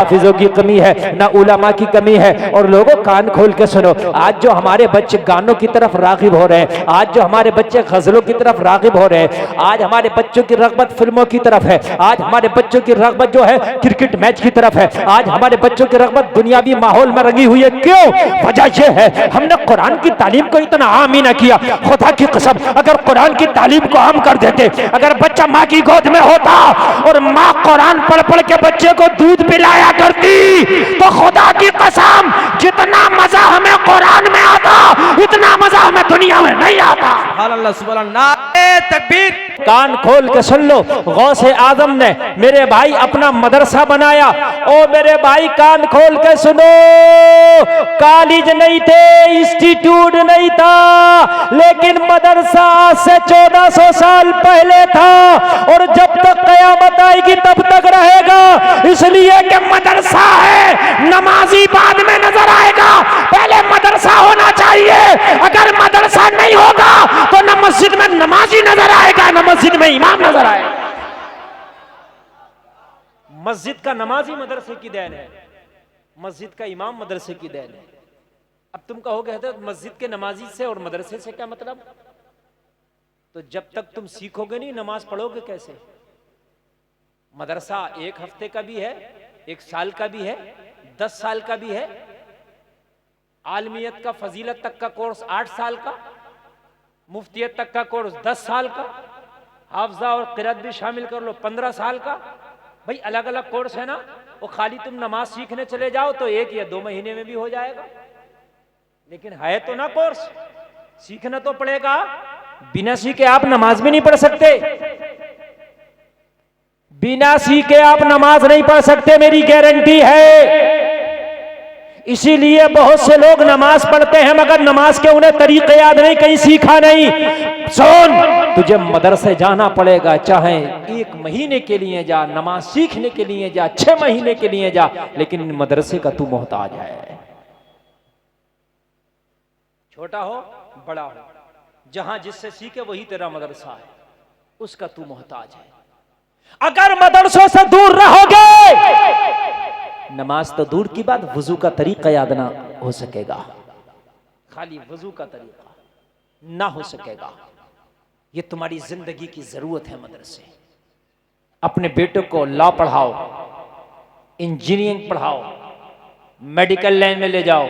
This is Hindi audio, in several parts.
हाफिजों की कमी है, ना उलमा की कमी है। और लोगों कान खोल के सुनो, आज जो हमारे बच्चे गानों की तरफ रागिब हो रहे हैं, आज जो हमारे बच्चे गजलों की तरफ रागिब हो रहे हैं, आज हमारे बच्चों की रगबत फिल्मों की तरफ है, आज हमारे बच्चों की रगबत जो है क्रिकेट मैच की तरफ है, आज हमारे बच्चों की रगबत दुनियावी माहौल में रंगी हुई है। क्यों? वजह यह है हमने कुरान की तालीम को इतना आम ही ना किया। खुदा की कसम, अगर कुरान की तालीम को आम कर देते, अगर बच्चा माँ की गोद में होता और माँ कुरान पढ़ पढ़ के बच्चे को दूध पिलाया करती, तो खुदा की कसम जितना मजा हमें कुरान में आता, इतना मजा हमें दुनिया में नहीं आता। अल्लाह सुभान अल्लाह, नारे तकबीर। कान खोल के सुन लो, गौसे आजम ने मेरे भाई अपना मदरसा बनाया। ओ मेरे भाई कान खोल के सुनो, कॉलेज नहीं थे, इंस्टीट्यूट नहीं था, लेकिन मदरसा आज से 1400 साल पहले था और जब तक कयामत आएगी तब तक रहेगा। इसलिए कि मदरसा है, नमाजी बाद में नजर आएगा, पहले मदरसा होना चाहिए। अगर मदरसा नहीं होगा तो न मस्जिद में नमाजी नजर आएगा, न मस्जिद में इमाम नजर आएगा। मस्जिद का नमाजी मदरसे की देन है, मस्जिद का इमाम मदरसे की देन है। अब तुम कहोगे तो मस्जिद के नमाजी से और मदरसे से क्या मतलब? तो जब तक तुम सीखोगे नहीं नमाज पढ़ोगे कैसे? मदरसा 1 हफ्ते का भी है, 1 साल का भी है, 10 साल का भी है। आलमियत का फजीलत तक का कोर्स 8 साल का, मुफ्तियत तक का कोर्स 10 साल का, हाफजा और क़िरात भी शामिल कर लो 15 साल का। भाई अलग अलग कोर्स है ना। वो खाली तुम नमाज सीखने चले जाओ तो 1 या 2 महीने में भी हो जाएगा, लेकिन है तो ना कोर्स, सीखना तो पड़ेगा। बिना सीखे आप नमाज भी नहीं पढ़ सकते, बिना सीखे आप नमाज नहीं पढ़ सकते, मेरी गारंटी है। इसीलिए बहुत से लोग नमाज पढ़ते हैं मगर नमाज के उन्हें तरीके याद नहीं, कहीं सीखा नहीं। सुन, तुझे मदरसे जाना पड़ेगा, चाहे 1 महीने के लिए जा, नमाज सीखने के लिए जा, 6 महीने के लिए जा, लेकिन मदरसे का तू मोहताज है। छोटा हो बड़ा हो, जहां जिससे सीखे वही तेरा मदरसा है, उसका तू मोहताज है। अगर मदरसों से दूर रहोगे, नमाज तो दूर की बात, वजू का तरीका याद ना हो सकेगा, खाली वजू का तरीका ना हो सकेगा। ये तुम्हारी जिंदगी की जरूरत है। मदरसे अपने बेटों को लॉ पढ़ाओ, इंजीनियरिंग पढ़ाओ, मेडिकल लाइन में ले जाओ,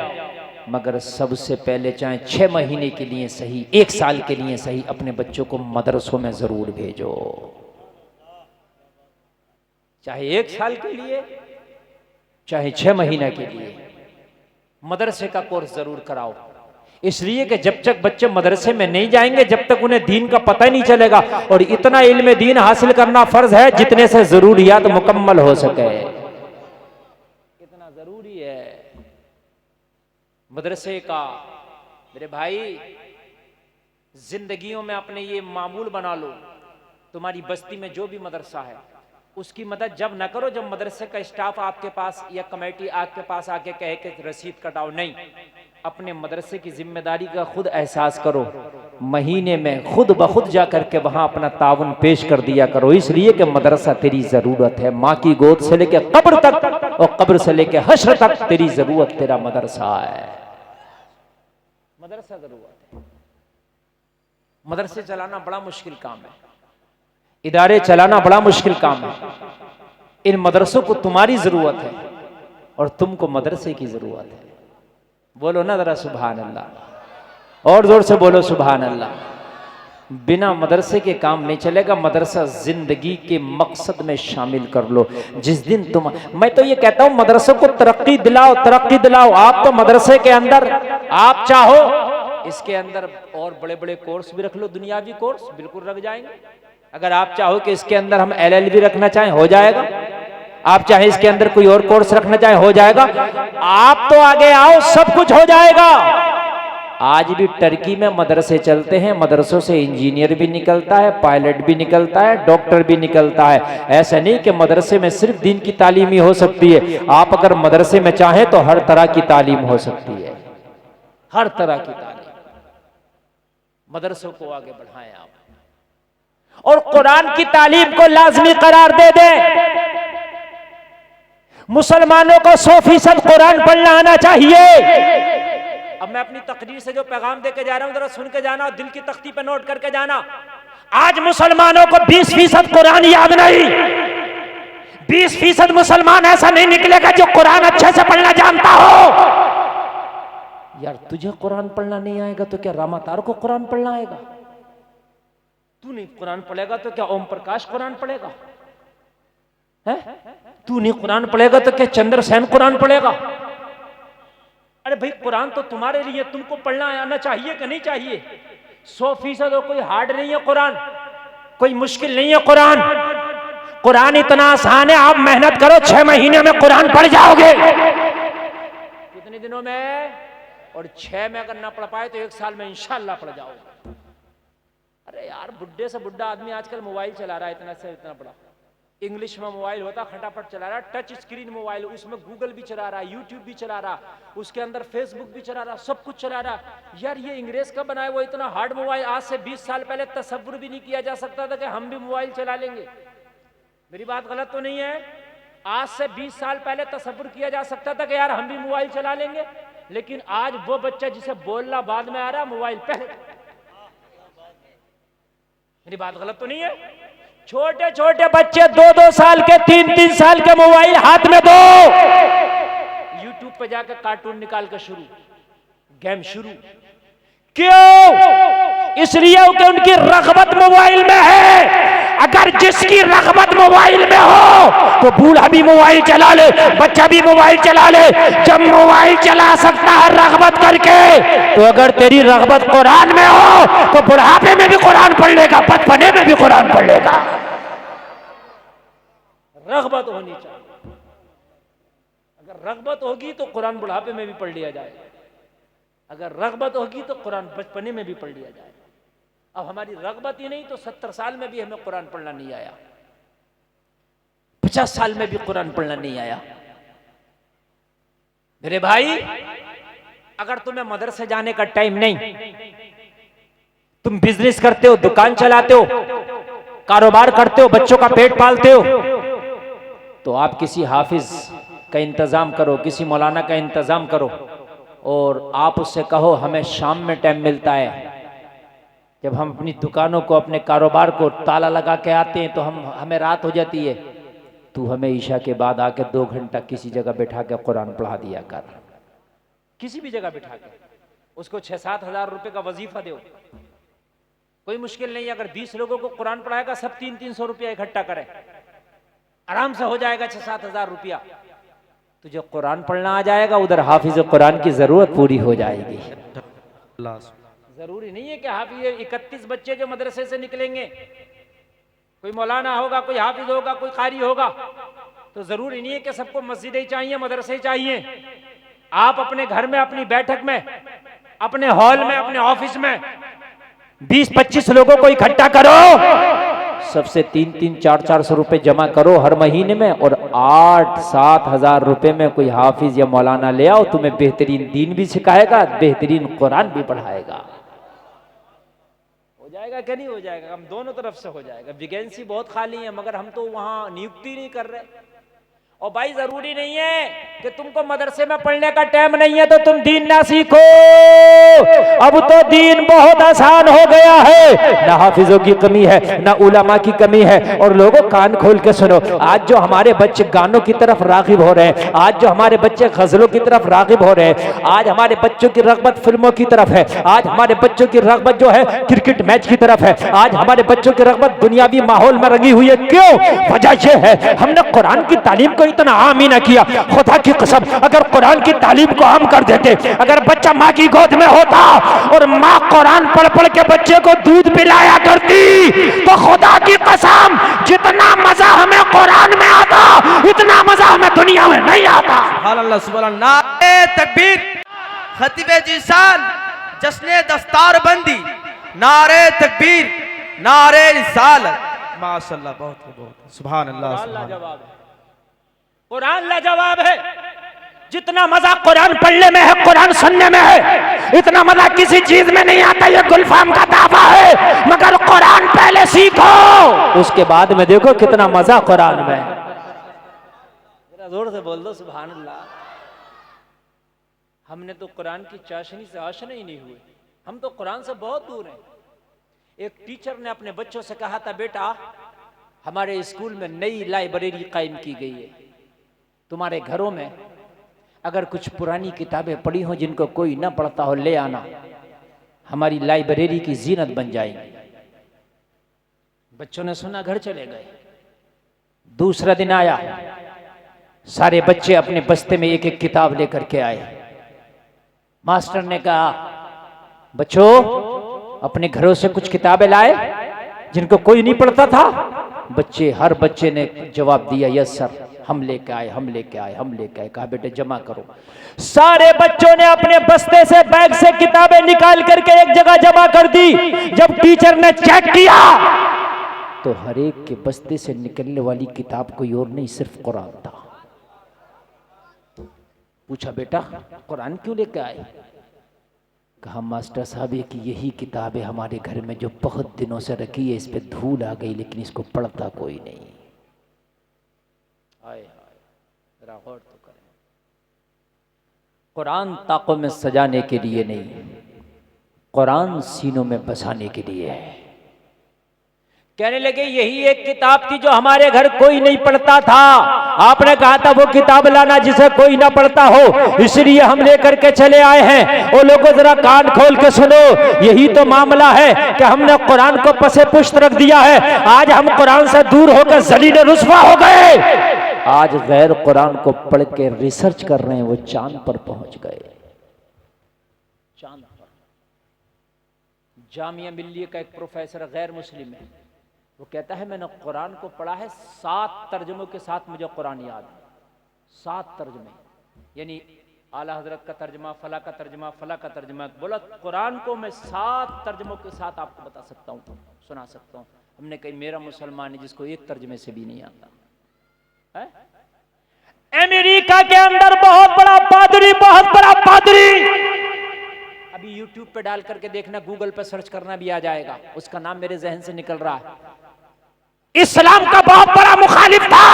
मगर सबसे पहले चाहे 6 महीने के लिए सही, 1 साल के लिए सही, अपने बच्चों को मदरसों में जरूर भेजो। चाहे 1 साल के लिए, चाहे 6 महीने के लिए, मदरसे का कोर्स जरूर कराओ। इसलिए कि जब तक बच्चे मदरसे में नहीं जाएंगे, जब तक उन्हें दीन का पता ही नहीं चलेगा। और इतना इल्म दीन हासिल करना फर्ज है जितने से जरूरियात मुकम्मल हो सके, इतना जरूरी है मदरसे का। मेरे भाई, जिंदगियों में अपने ये मामूल बना लो, तुम्हारी बस्ती में जो भी मदरसा है उसकी मदद जब न करो जब मदरसे का स्टाफ आपके पास या कमेटी आपके पास आके कहे कि रसीद कटाओ। नहीं, अपने मदरसे की जिम्मेदारी का खुद एहसास करो। महीने में खुद ब खुद जा करके वहां अपना ताउन पेश कर दिया करो। इसलिए कि मदरसा तेरी जरूरत है। माँ की गोद से लेके कब्र तक और कब्र से लेके हश्र तक तेरी जरूरत, तेरा मदरसा है। मदरसा जरूरत है। मदरसे चलाना बड़ा मुश्किल काम है, इदारे चलाना बड़ा मुश्किल काम है। इन मदरसों को तुम्हारी जरूरत है और तुमको मदरसे की जरूरत है। बोलो ना जरा सुभान अल्लाह, और जोर से बोलो सुभान अल्लाह। बिना मदरसे के काम नहीं चलेगा। मदरसा जिंदगी के मकसद में शामिल कर लो। जिस दिन तुम, मैं तो ये कहता हूं मदरसों को तरक्की दिलाओ, तरक्की दिलाओ। आप तो मदरसे के अंदर आप चाहो इसके अंदर और बड़े बड़े कोर्स भी रख लो, दुनियावी कोर्स बिल्कुल रख जाएंगे। अगर आप चाहो कि इसके अंदर हम LLB रखना चाहें हो जाएगा। आप चाहे इसके अंदर कोई और कोर्स रखना चाहे हो जाएगा। आप तो आगे आओ, सब कुछ हो जाएगा। आज भी टर्की में मदरसे चलते हैं, मदरसों से इंजीनियर भी निकलता है, पायलट भी निकलता है, डॉक्टर भी निकलता है। ऐसा नहीं कि मदरसे में सिर्फ दीन की तालीम ही हो सकती है। आप अगर मदरसे में चाहें तो हर तरह की तालीम हो सकती है, हर तरह की तालीम। मदरसों को आगे बढ़ाएं आप, और कुरान की तालीम को लाजमी करार दे दें। मुसलमानों को 100% कुरान पढ़ना आना चाहिए। अब मैं अपनी तकरीर से जो पैगाम देके जा रहा हूं जरा सुन के जाना और दिल की तख्ती पे नोट करके जाना। आज मुसलमानों को 20% कुरान याद नहीं। 20% मुसलमान ऐसा नहीं निकलेगा जो कुरान अच्छे से पढ़ना जानता हो। यार तुझे कुरान पढ़ना नहीं आएगा तो क्या रामातार को कुरान पढ़ना आएगा? तू नहीं कुरान पढ़ेगा तो क्या ओम प्रकाश कुरान पढ़ेगा? है तू नहीं कुरान पढ़ेगा तो क्या चंद्रसेन कुरान पढ़ेगा? अरे भाई कुरान तो तुम्हारे लिए, तुमको पढ़ना आना चाहिए कि नहीं चाहिए? 100% और कोई हार्ड नहीं है कुरान, कोई मुश्किल नहीं है कुरान। कुरान इतना आसान है, आप मेहनत करो 6 महीने में कुरान पढ़ जाओगे। कितने दिनों में? और 6 में अगर ना पढ़ पाए तो 1 साल में इंशाल्लाह पढ़ जाओगे। अरे यार बुढ़े से बुढ़ा आदमी आजकल मोबाइल चला रहा है, इतना से इतना बड़ा इंग्लिश में मोबाइल होता फटाफट चला रहा, टच स्क्रीन मोबाइल, उसमें गूगल भी चला रहा, यूट्यूब भी चला रहा, उसके अंदर फेसबुक भी चला रहा, सब कुछ चला रहा। यार ये अंग्रेज का बनाया वो इतना हार्ड मोबाइल, आज से 20 साल पहले तसव्वुर भी नहीं किया जा सकता था कि हम भी मोबाइल चला लेंगे। मेरी बात गलत तो नहीं है? आज से 20 साल पहले तसव्वुर किया जा सकता था कि यार हम भी मोबाइल चला लेंगे, लेकिन आज वो बच्चा जिसे बोलना बाद में आ रहा मोबाइल पहले। मेरी बात गलत तो नहीं है? छोटे छोटे बच्चे 2-2 साल के 3-3 साल के मोबाइल हाथ में दो, यूट्यूब पे जाकर कार्टून निकाल कर शुरू, गेम शुरू। क्यों? इसलिए कि उनकी रग़बत मोबाइल में है। अगर जिसकी रग़बत मोबाइल में हो तो बूढ़ा भी मोबाइल चला ले, बच्चा भी मोबाइल चला ले। जब मोबाइल चला सकता है रग़बत करके, तो अगर तेरी रग़बत कुरान में हो तो बुढ़ापे में भी कुरान पढ़ लेगा, बचपने में भी कुरान पढ़ लेगा। रग़बत होनी चाहिए। अगर रग़बत होगी तो कुरान बुढ़ापे में भी पढ़ लिया जाएगा, अगर रग़बत होगी तो कुरान बचपने में भी पढ़ लिया जाएगा। अब हमारी रग़बत ही नहीं तो 70 साल में भी हमें कुरान पढ़ना नहीं आया, 50 साल में भी कुरान पढ़ना नहीं आया। मेरे भाई अगर तुम्हें मदरसे जाने का टाइम नहीं, तुम बिजनेस करते हो, दुकान चलाते हो, कारोबार करते हो, बच्चों का पेट पालते हो, तो आप किसी हाफिज का इंतजाम करो, किसी मौलाना का इंतजाम करो और आप उससे कहो हमें शाम में टाइम मिलता है, जब हम अपनी दुकानों को, अपने कारोबार को ताला लगा के आते हैं तो हमें रात हो जाती है, तू हमें ईशा के बाद आके 2 घंटा किसी जगह बैठा के कुरान पढ़ा दिया कर। किसी भी जगह बैठा के उसको 6-7 हज़ार रुपए का वजीफा दो, कोई मुश्किल नहीं। अगर 20 लोगों को कुरान पढ़ाएगा, सब 300-300 रुपया इकट्ठा करे, आराम से हो जाएगा 6-7 हज़ार रुपया। तुझे कुरान पढ़ना आ जाएगा, उधर हाफिज कुरान की जरूरत पूरी हो जाएगी। जरूरी नहीं है कि हाफिज 31 बच्चे जो मदरसे से निकलेंगे, कोई मौलाना होगा, कोई हाफिज होगा, कोई कारी होगा, तो जरूरी नहीं है कि सबको मस्जिदें चाहिए, मदरसे चाहिए। आप अपने घर में, अपनी बैठक में, अपने हॉल में, अपने ऑफिस में 20-25 लोगों को इकट्ठा करो, सबसे 300-400 रुपए जमा करो हर महीने में, और 8-7 हज़ार रुपए में कोई हाफिज या मौलाना ले आओ, तुम्हें बेहतरीन दीन भी सिखाएगा, बेहतरीन कुरान भी पढ़ाएगा। हो जाएगा क्या? नहीं हो जाएगा? हम दोनों तरफ से हो जाएगा। वैकेंसी बहुत खाली है मगर हम तो वहां नियुक्ति नहीं कर रहे। और भाई जरूरी नहीं है कि तुमको मदरसे में पढ़ने का टाइम नहीं है तो तुम दीन ना सीखो। अब तो दीन बहुत आसान हो गया है, ना हाफिजों की कमी है, ना उलमा की कमी है। और लोगों कान खोल के सुनो, आज जो हमारे बच्चे गानों की तरफ रागिब हो रहे हैं, आज जो हमारे बच्चे गजलों की तरफ रागिब हो रहे हैं, आज हमारे बच्चों की रग़बत फिल्मों की तरफ है, आज हमारे बच्चों की रग़बत जो है क्रिकेट मैच की तरफ है, आज हमारे बच्चों की रग़बत दुनियावी माहौल में रंगी हुई है। क्यों? वजह यह है हमने कुरान की तालीम को इतना आम ही ना किया। खुदा की कसम अगर कुरान की तालीम को आम कर देते, अगर बच्चा माँ की गोद में होता और माँ कुरान पढ़ पढ़ के बच्चे को दूध पिलाया करती, तो खुदा की कसम जितना मजा हमें कुरान में आता इतना मजा हमें दुनिया में नहीं आता। अल्लाह सुभान अल्लाह। नारे तकबीर, खतीबे जीशान, जश्ने दस्तार बंदी, नारे तकबीर, नारे रिसालत। माशाअल्लाह, बहुत सुभान अल्लाह। लाजवाब है कुरान, लाजवाब है। जितना मजा कुरान पढ़ने में है, कुरान सुनने में है, इतना मजा किसी चीज में नहीं आता। ये गुलफाम का दावा है, मगर कुरान पहले सीखो, उसके बाद में देखो कितना मजा कुरान में। जरा जोर से बोल दो सुभान अल्लाह। हमने तो कुरान की चाशनी से आशना ही नहीं हुए, हम तो कुरान से बहुत दूर हैं। एक टीचर ने अपने बच्चों से कहा था, बेटा हमारे स्कूल में नई लाइब्रेरी कायम की गई है, तुम्हारे घरों में अगर कुछ पुरानी किताबें पड़ी हो जिनको कोई ना पढ़ता हो ले आना, हमारी लाइब्रेरी की जीनत बन जाएगी। बच्चों ने सुना, घर चले गए। दूसरा दिन आया, सारे बच्चे अपने बस्ते में एक एक किताब लेकर के आए। मास्टर ने कहा, बच्चों अपने घरों से कुछ किताबें लाए जिनको कोई नहीं पढ़ता था। हर बच्चे ने जवाब दिया, यस सर, हम लेके आए, हम लेके आए, हम लेके आए। कहा बेटे जमा करो। सारे बच्चों ने अपने बस्ते से, बैग से किताबें निकाल करके एक जगह जमा कर दी। जब टीचर ने चेक किया तो हर एक के बस्ते से निकलने वाली किताब कोई और नहीं, सिर्फ कुरान था। पूछा, बेटा कुरान क्यों लेके आए? कहा, मास्टर साहब ये कि यही किताब है हमारे घर में जो बहुत दिनों से रखी है, इस पे धूल आ गई लेकिन इसको पढ़ता कोई नहीं। हाय हाय, जरा गौर तो करें। कुरान ताकों में सजाने के लिए नहीं, कुरान सीनों में बसाने के लिए है। कहने लगे यही एक किताब थी जो हमारे घर कोई नहीं पढ़ता था। आपने कहा था वो किताब लाना जिसे कोई ना पढ़ता हो, इसलिए हम लेकर के चले आए हैं। वो लोगों जरा कान खोल के सुनो, यही तो मामला है कि हमने कुरान को पसे पुष्ट रख दिया है। आज हम कुरान से दूर होकर जलील रुस्वा हो गए। आज गैर कुरान को पढ़ के रिसर्च कर रहे हैं, वो चांद पर पहुंच गए। चांद पर जामिया मिल्लिया का एक प्रोफेसर गैर मुस्लिम है, वो कहता है मैंने कुरान को पढ़ा है 7 तर्जुमों के साथ, मुझे कुरान याद है। 7 तर्जुमे, यानी आला हजरत का तर्जुमा, फला का तर्जुमा, फला का तर्जुमा। बोला कुरान को मैं 7 तर्जुमों के साथ आपको बता सकता हूँ, सुना सकता हूँ। हमने कही मेरा मुसलमान है जिसको एक तर्जुमे से भी नहीं आता है? अमेरिका के अंदर बहुत बड़ा पादरी, बहुत बड़ा पादरी, अभी यूट्यूब पे डाल करके देखना, गूगल पे सर्च करना भी आ जाएगा, उसका नाम मेरे जहन से निकल रहा है। इस्लाम का बहुत बड़ा मुखालिफ था।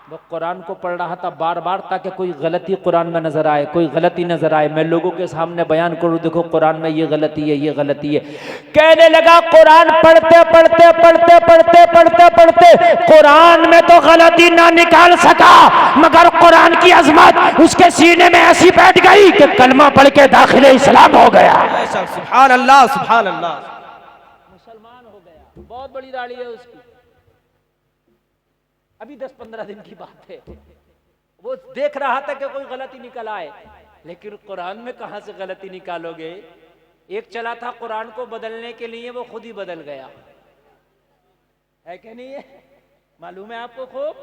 वो कुरान को पढ़ रहा था बार बार ताकि कोई गलती कुरान में नजर आए, कोई गलती नजर आए, मैं लोगों के सामने बयान करूं, देखो कुरान में ये गलती है, ये गलती है। कहने लगा कुरान पढ़ते पढ़ते पढ़ते पढ़ते पढ़ते पढ़ते कुरान में तो गलती ना निकाल सका, मगर कुरान की अजमत उसके सीने में ऐसी बैठ गई कि कलमा पढ़ के दाखिले इस्लाम हो गया। सुभान अल्लाह, सुभान अल्लाह, मुसलमान हो गया। बहुत बड़ी दाढ़ी है उसकी, अभी 10-15 दिन की बात है। वो देख रहा था कि कोई गलती निकल आए, लेकिन कुरान में कहां से गलती निकालोगे? एक चला था कुरान को बदलने के लिए, वो खुद ही बदल गया है कि नहीं है? मालूम है आपको खूब।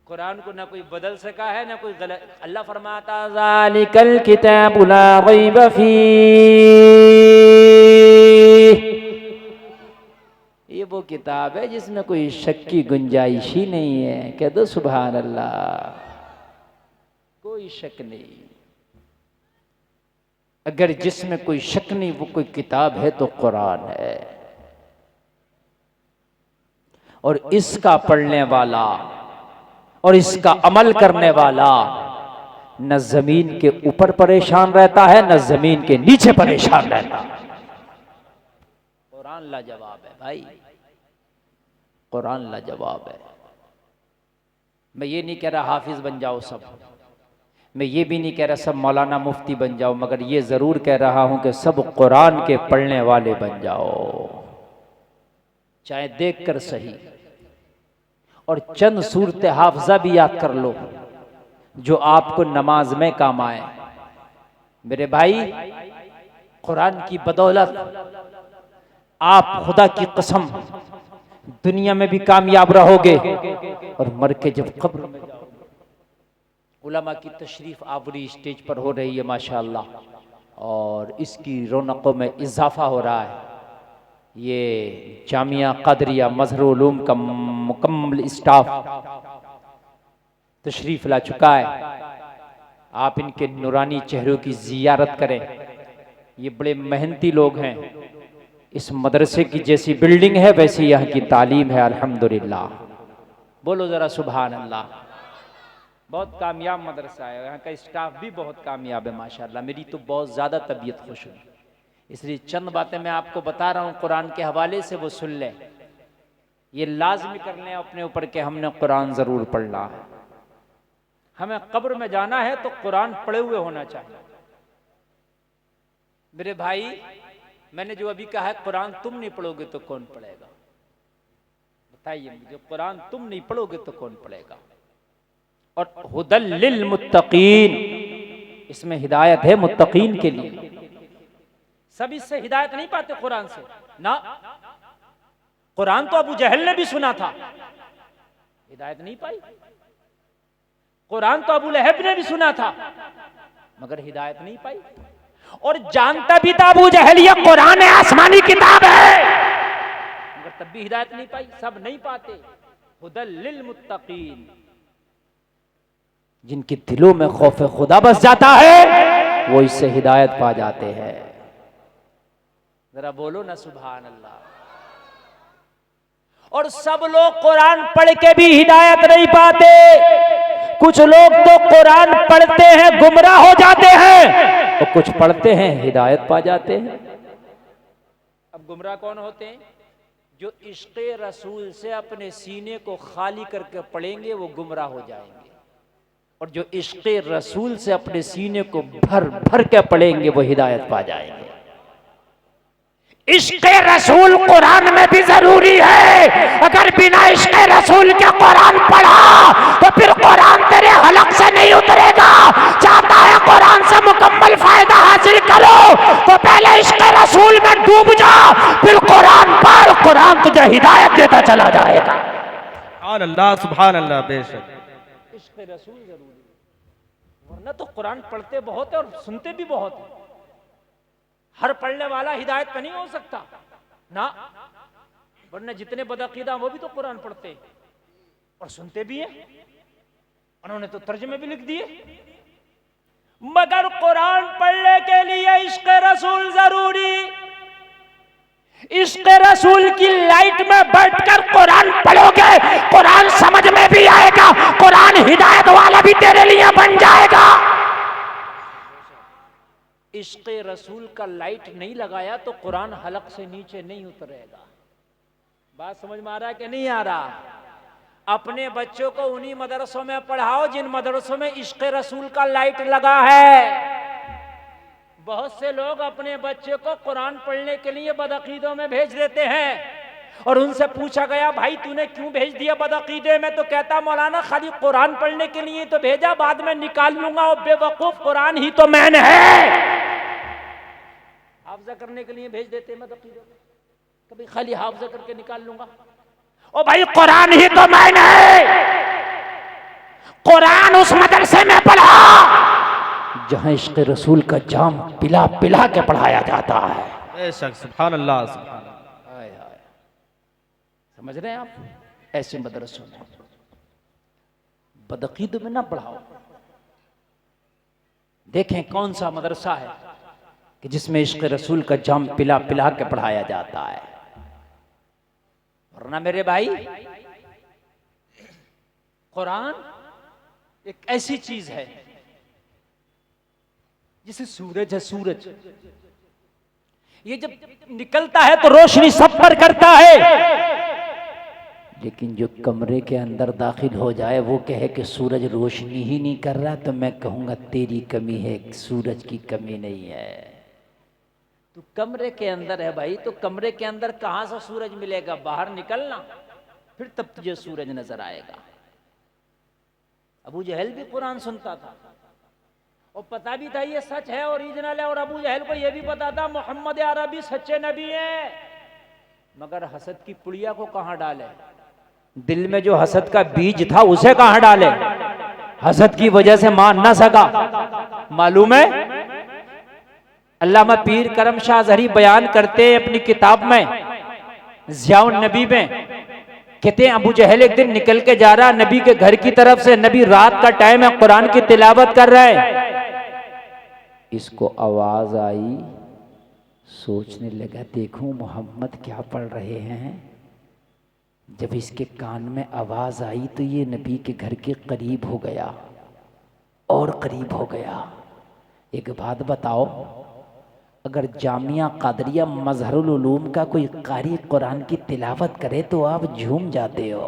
कुरान को ना कोई बदल सका है ना कोई गलत। अल्लाह फरमाता ज़ालिकल किताबु ला रैब फीह, ये वो किताब है जिसमें कोई शक की गुंजाइश ही नहीं है। कह दो सुभान अल्लाह, कोई शक नहीं। अगर जिसमें कोई शक नहीं वो कोई किताब है तो कुरान है। और इसका पढ़ने वाला और इसका अमल करने वाला न जमीन के ऊपर परेशान रहता है न जमीन के नीचे परेशान रहता है। कुरान लाजवाब है भाई, कुरान लाजवाब है। मैं ये नहीं कह रहा हाफिज बन जाओ सब, मैं ये भी नहीं कह रहा सब मौलाना मुफ्ती बन जाओ, मगर ये जरूर कह रहा हूं कि सब कुरान के पढ़ने वाले बन जाओ, चाहे देख कर सही। और चंद सूरत हाफजा भी याद कर लो जो आपको नमाज में काम आए। मेरे भाई, कुरान की बदौलत आप खुदा की कसम दुनिया में भी कामयाब रहोगे और मर के जब कब्र में जाओगे। उलमा की तशरीफ आवरी स्टेज पर हो रही है माशाअल्लाह, और इसकी रौनकों में इजाफा हो रहा है। ये जामिया क़ादरिया मज़हरुल उलूम का मुकम्मल स्टाफ तशरीफ ला चुका है। आप इनके नूरानी चेहरों की जियारत करें। ये बड़े मेहनती लोग हैं। इस मदरसे की जैसी बिल्डिंग है वैसी यहाँ की तालीम है, अल्हम्दुलिल्लाह। बोलो जरा सुभान अल्लाह। बहुत कामयाब मदरसा है, यहाँ का स्टाफ भी बहुत कामयाब है माशाल्लाह। मेरी तो बहुत ज़्यादा तबीयत खुश हुई, इसलिए चंद बातें मैं आपको बता रहा हूँ कुरान के हवाले से, वो सुन लें। ये लाजमी कर लें अपने ऊपर कि हमने कुरान ज़रूर पढ़ना है। हमें कब्र में जाना है तो कुरान पढ़े हुए होना चाहिए। मेरे भाई, मैंने जो अभी कहा है कुरान तुम नहीं पढ़ोगे तो कौन पढ़ेगा? बताइए मुझे, कुरान तुम नहीं पढ़ोगे तो कौन पढ़ेगा? और हुदल लिल मुत्तकीन, इसमें हिदायत है मुत्तकीन के लिए। सब इससे हिदायत नहीं पाते कुरान से ना। कुरान तो अबू जहल ने भी सुना था, हिदायत नहीं पाई। कुरान तो अबू लहब ने भी सुना था, मगर हिदायत नहीं पाई। और जानता भी था अबू जहल ये कुरान आसमानी किताब है, मगर तब भी हिदायत नहीं पाई। सब नहीं पाते। हुदल लिल मुत्तकीन, जिनके दिलों में खौफ खुदा बस जाता है वो इससे हिदायत पा जाते हैं। जरा बोलो ना सुभान अल्लाह। और सब लोग कुरान पढ़ के भी हिदायत नहीं पाते। कुछ लोग तो कुरान पढ़ते हैं गुमराह हो जाते हैं, और कुछ पढ़ते हैं हिदायत पा जाते हैं। अब गुमराह कौन होते हैं? जो इश्क़े रसूल से अपने सीने को खाली करके पढ़ेंगे वो गुमराह हो जाएंगे, और जो इश्क़े रसूल से अपने सीने को भर भर के पढ़ेंगे वो हिदायत पा जाएंगे। इश्क़े रसूल कुरान में भी जरूरी है। अगर बिना इश्क़े रसूल के कुरान पढ़ा तो फिर कुरान तेरे हलक से नहीं उतरेगा। चाहता है कुरान से मुकम्मल फायदा हासिल करो तो पहले इश्क़े रसूल में डूब जा, फिर कुरान पढ़, कुरान तुझे हिदायत देता चला जाएगा। सुभान अल्लाह, सुभान अल्लाह। बेशक इश्क़े रसूल जरूरी, वरना तो कुरान पढ़ते बहुत है और सुनते भी बहुत है। हर पढ़ने वाला हिदायत का नहीं हो सकता ना, वरना जितने बदअकीदा वो भी तो कुरान पढ़ते और सुनते भी हैं। उन्होंने तो तर्जुमे भी लिख दिए। मगर कुरान पढ़ने के लिए इश्क़े रसूल जरूरी। इश्क़े रसूल की लाइट में बैठकर कुरान पढ़ोगे, कुरान समझ में भी आएगा, कुरान हिदायत वाला भी तेरे लिए बन जाएगा। इश्क़े रसूल का लाइट नहीं लगाया तो कुरान हलक से नीचे नहीं उतरेगा। बात समझ में आ रहा है कि नहीं आ रहा? अपने बच्चों को उन्हीं मदरसों में पढ़ाओ जिन मदरसों में इश्क़े रसूल का लाइट लगा है। बहुत से लोग अपने बच्चे को कुरान पढ़ने के लिए बदअकीदों में भेज देते हैं, और उनसे पूछा गया भाई तूने क्यों भेज दिया बदअकीदे में, तो कहता मौलाना खाली कुरान पढ़ने के लिए तो भेजा, बाद में निकाल लूंगा। और बेवकूफ, कुरान ही तो मैन है। हाफ़ज़ा करने के लिए भेज देते हैं बदअकीदों में, कभी खाली हाफ़ज़ा करके निकाल लूंगा। ओ भाई कुरान ही तो मैन है। कुरान उस मदरसे में पढ़ा जहां इश्क़े रसूल का जाम पिला पिला के पढ़ाया जाता है। बेशक, सुभान अल्लाह, सुभान अल्लाह। समझ रहे हैं आप? ऐसे मदरसों में बदअकीदों में ना पढ़ाओ। देखें कौन सा मदरसा है कि जिसमें इश्क़े रसूल का जाम पिला पिला के पढ़ाया जाता है। वरना मेरे भाई, कुरान एक ऐसी चीज है जिसे सूरज है, सूरज ये जब निकलता है तो रोशनी सब पर करता है, लेकिन जो कमरे के अंदर दाखिल हो जाए वो कहे कि सूरज रोशनी ही नहीं कर रहा, तो मैं कहूंगा तेरी कमी है, सूरज की कमी नहीं है। तो कमरे के अंदर है भाई, तो कमरे के अंदर कहां से सूरज मिलेगा? बाहर निकलना, फिर तब तुझे सूरज नजर आएगा। अबू जहल भी कुरान सुनता था और पता भी था ये सच है, ओरिजिनल है, और अबू जहल को यह भी पता था मोहम्मद अरबी सच्चे नबी है। मगर हसद की पुड़िया को कहां डाले? दिल में जो हसद का बीज था उसे कहां डाले? हसद की वजह से मान ना सका। मालूम है, अल्लामा पीर करम शाह ज़हरी बयान करते हैं अपनी किताब में ज़ियाउन नबी में, कहते हैं अबू जहल एक दिन निकल के जा रहा नबी के घर की तरफ से, नबी रात का टाइम है, कुरान की तिलावत कर रहे हैं। इसको आवाज आई, सोचने लगा देखूं मोहम्मद क्या पढ़ रहे हैं। जब इसके कान में आवाज आई तो ये नबी के घर के करीब हो गया और करीब हो गया। एक बात बताओ, अगर जामिया कादरिया मजहरुल उलूम का कोई कारी कुरान की तिलावत करे तो आप झूम जाते हो।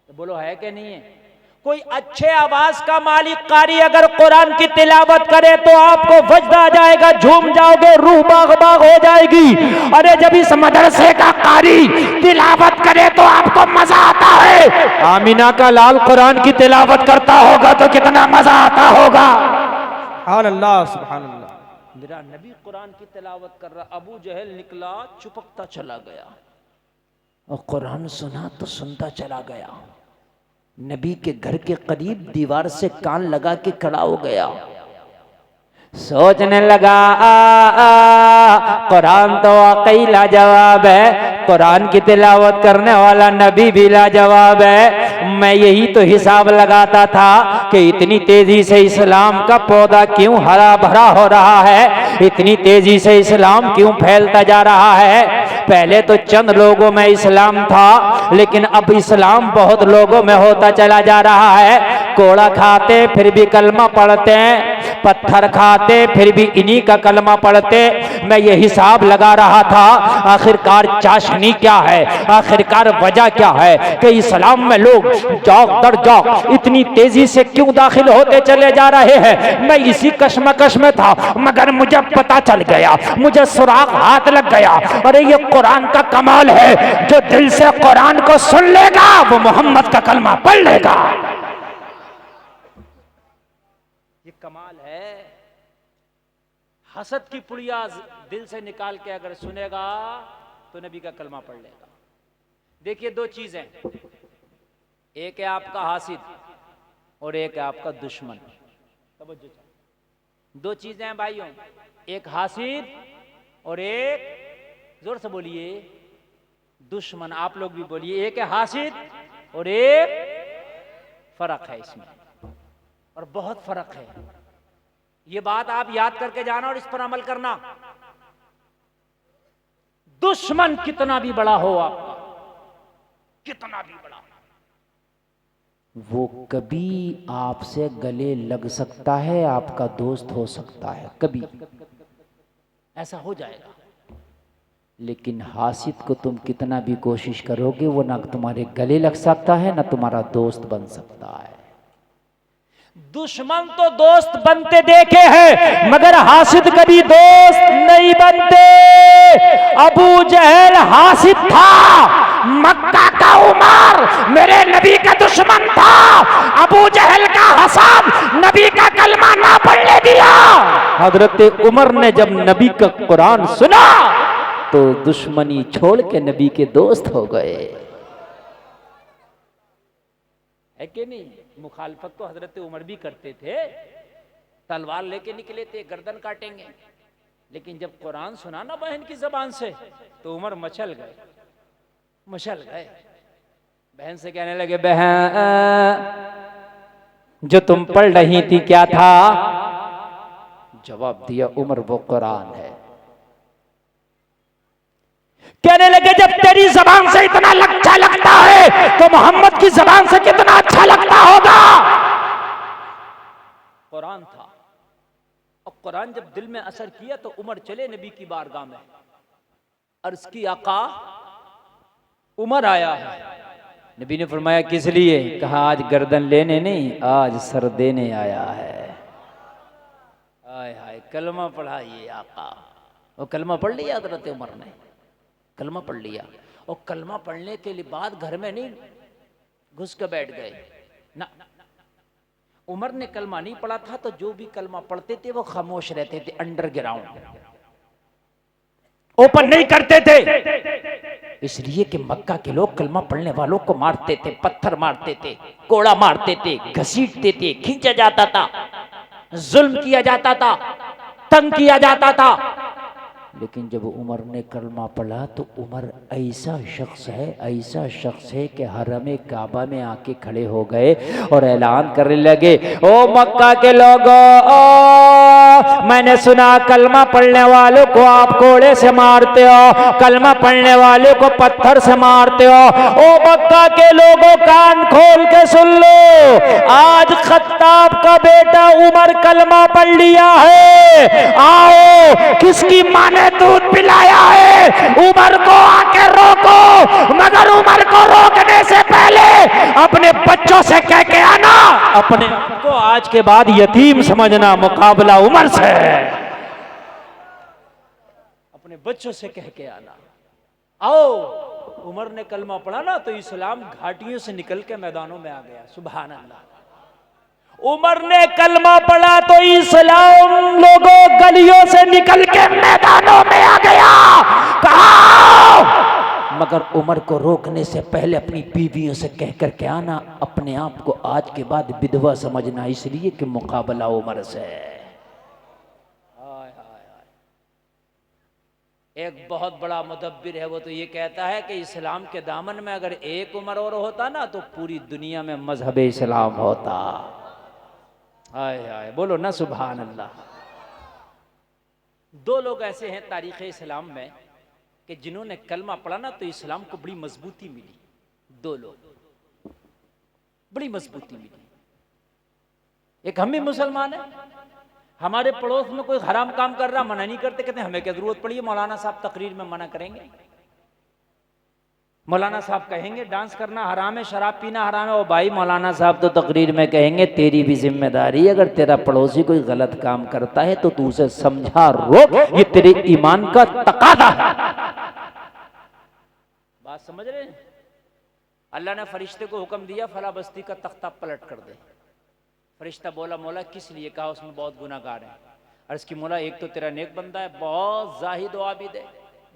तो बोलो है कि नहीं है? कोई अच्छे आवाज का मालिक कारी अगर कुरान की तिलावत करे तो आपको वजदा आ जाएगा, झूम जाओगे, रूह बाग बाग हो जाएगी। अरे जब इस मदरसे का कारी तिलावत करे तो आपको मजा आता है। आमीना का लाल कुरान की तिलावत करता होगा तो कितना मजा आता होगा। सुभान अल्लाह, सुभान अल्लाह। मेरा नबी कुरान की तिलावत कर रहा, अबू जहल निकला, चुपकता चला गया और कुरान सुना तो सुनता चला गया। नबी के घर के करीब दीवार से कान लगा के खड़ा हो गया, सोचने लगा कुरान तो वाकई लाजवाब है, कुरान की तिलावत करने वाला नबी भी लाजवाब है। मैं यही तो हिसाब लगाता था कि इतनी तेजी से इस्लाम का पौधा क्यों हरा भरा हो रहा है, इतनी तेजी से इस्लाम क्यों फैलता जा रहा है। पहले तो चंद लोगों में इस्लाम था, लेकिन अब इस्लाम बहुत लोगों में होता चला जा रहा है। कोड़ा खाते फिर भी कलमा पढ़ते हैं, पत्थर खाते फिर भी इन्हीं का कलमा पढ़ते। मैं ये हिसाब लगा रहा था आखिरकार चाशनी क्या है, आखिरकार वजह क्या है कि इस्लाम में लोग जौक दर जौक इतनी तेजी से क्यों दाखिल होते चले जा रहे हैं। मैं इसी कश्मकश में था, मगर मुझे पता चल गया, मुझे सुराग हाथ लग गया। अरे ये कुरान का कमाल है, जो दिल से कुरान को सुन लेगा वो मोहम्मद का कलमा पढ़ लेगा। ये कमाल है। हसद की पुड़िया दिल से निकाल के अगर सुनेगा तो नबी का कलमा पढ़ लेगा। देखिए दो चीजें, एक है आपका हासिद और एक है आपका दुश्मन। दो चीजें हैं भाइयों, एक हासिद और एक, जोर से बोलिए, दुश्मन। आप लोग भी बोलिए, एक है हासिद और एक, फर्क है इसमें और बहुत फर्क है। ये बात आप याद करके जाना और इस पर अमल करना। दुश्मन कितना भी बड़ा हो आपका, कितना भी बड़ा, वो कभी आपसे गले लग सकता है, आपका दोस्त हो सकता है, कभी ऐसा हो जाएगा। लेकिन हासिद को तुम कितना भी कोशिश करोगे वो ना तुम्हारे गले लग सकता है ना तुम्हारा दोस्त बन सकता है। दुश्मन तो दोस्त बनते देखे हैं मगर हासिद कभी दोस्त नहीं बनते। अबू जहल हासिद था, मक्का का उमर मेरे नबी का दुश्मन था। अबू जहल का हसद नबी का कलमा ना पढ़ने दिया। हजरत उमर ने जब नबी का कुरान सुना तो दुश्मनी छोड़ के नबी के दोस्त हो गए, है कि नहीं? मुखालफत तो हजरत उमर भी करते थे, तलवार लेके निकले थे, गर्दन काटेंगे। लेकिन जब कुरान सुना ना बहन की जबान से तो उमर मचल गए, मचल गए। बहन से कहने लगे, बहन जो तुम पढ़ रही थी क्या था? जवाब दिया, उमर वो कुरान है। कहने लगे, जब तेरी जबान से इतना अच्छा लगता है तो मोहम्मद की जबान से कितना अच्छा लगता होगा। कुरान था और कुरान जब दिल में असर किया तो उमर चले नबी की बारगाह में, अर्ज की, आका उमर आया है। नबी ने फरमाया, किस लिए? कहा, आज गर्दन लेने नहीं, आज सर देने आया है। हाय हाय, कलमा पढ़ाइए आका। वो कलमा पढ़ लिया हजरत उमर ने, कलमा पढ़ लिया। और कलमा पढ़ने के लिए बाद घर में नहीं घुस के बैठ गए ना। उमर ने कलमा नहीं पढ़ा था तो जो भी कलमा पढ़ते थे वो खामोश रहते थे, अंडरग्राउंड, ओपन नहीं करते थे। इसलिए कि मक्का के लोग कलमा पढ़ने वालों को मारते थे, पत्थर मारते थे, कोड़ा मारते थे, घसीटते थे, खींचा जाता था, जुल्म किया जाता था, तंग किया जाता था। लेकिन जब उमर ने कलमा पढ़ा तो उमर ऐसा शख्स है कि हरम काबा में आके खड़े हो गए और ऐलान करने लगे, ओ मक्का के लोगों, मैंने सुना कलमा पढ़ने वालों को आप कोड़े से मारते हो, कलमा पढ़ने वाले को पत्थर से मारते हो। ओ मक्का के लोगों कान खोल के सुन लो, आज खत्ताब का बेटा उमर कलमा पढ़ लिया है। आओ, किसकी माँ ने दूध पिलाया है, उमर को आके रोको, मगर उमर को रोकने से पहले अपने बच्चों से कह के आना, अपने आप को आज के बाद यतीम समझना, मुकाबला उमर से। अपने बच्चों से कह के आना। आओ, उमर ने कलमा पढ़ा ना तो इस्लाम घाटियों से निकल के मैदानों में आ गया। सुभान अल्लाह। उमर ने कलमा पढ़ा तो इस्लाम लोगों गलियों से निकल के मैदानों में आ गया। कहा, मगर उमर को रोकने से पहले अपनी बीवियों से कह कर के आना, अपने आप को आज के बाद विधवा समझना, इसलिए कि मुकाबला उमर से। एक बहुत बड़ा मुदब्बिर है, वो तो ये कहता है कि इस्लाम के दामन में अगर एक उमर और होता ना तो पूरी दुनिया में मजहब इस्लाम होता। हाय हाय, बोलो ना सुभान अल्लाह। दो लोग ऐसे हैं तारीख़ इस्लाम में कि जिन्होंने कलमा पढ़ा ना तो इस्लाम को बड़ी मजबूती मिली। दो लोग बड़ी मजबूती मिली। एक हम भी मुसलमान है, हमारे पड़ोस में कोई हराम काम कर रहा, मना नहीं करते, कहते हमें क्या जरूरत पड़ी है, मौलाना साहब तकरीर में मना करेंगे, मौलाना साहब कहेंगे डांस करना हराम है, शराब पीना हराम है। ओ भाई, मौलाना साहब तो तकरीर में कहेंगे तेरी भी जिम्मेदारी है, अगर तेरा पड़ोसी कोई गलत काम करता है तो तू उसे समझा, रोक, ये तेरे ईमान का तकादा है। बात समझ रहे हैं? अल्लाह ने फरिश्ते को हुक्म दिया फला बस्ती का तख्ता पलट कर दे। फरिश्ता बोला मौला किस लिए? कहा उसमें बहुत गुनाहगार है। अर्ज की मौला एक तो तेरा नेक बंदा है, बहुत जाहिद व आबिद है,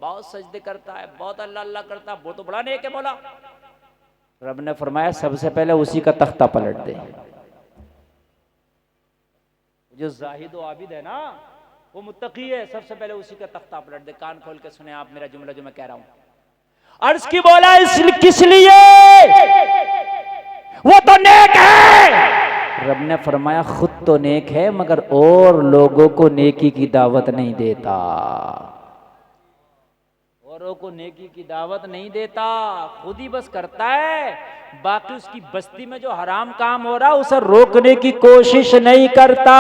बहुत सजदे करता है, बहुत अल्लाह अल्लाह करता है, वो तो बड़ा नेक है मौला। रब ने फरमाया सबसे पहले उसी का तख्ता पलट दे। जो जाहिद व आबिद है ना, वो मुत्तकी है, सबसे पहले उसी का तख्ता पलट दे। कान खोल के सुने आप मेरा जुमला जो मैं कह रहा हूं। अर्ज की बोला किस लिए? वो तो नेक है। रब ने फरमाया खुद तो नेक है मगर और लोगों को नेकी की दावत नहीं देता, औरों को नेकी की दावत नहीं देता, खुद ही बस करता है। बाकी उसकी बस्ती में जो हराम काम हो रहा है उसे रोकने की कोशिश नहीं करता।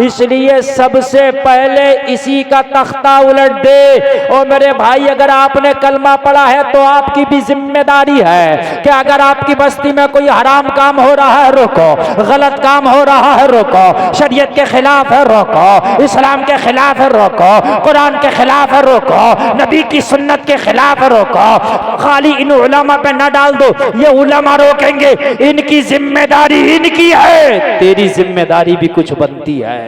इसलिए सबसे पहले इसी का तख्ता उलट दे। और मेरे भाई, अगर आपने कलमा पढ़ा है तो आपकी भी जिम्मेदारी है कि अगर आपकी बस्ती में कोई हराम काम हो रहा है रोको, गलत काम हो रहा है रोको, शरीयत के खिलाफ है रोको, इस्लाम के खिलाफ है रोको, कुरान के खिलाफ है रोको, नबी की सुन्नत के खिलाफ है रोको। खाली इन उलमा पे न डाल दो, ये उलमा रोकेंगे, इनकी जिम्मेदारी इनकी है, तेरी जिम्मेदारी भी कुछ बनती है।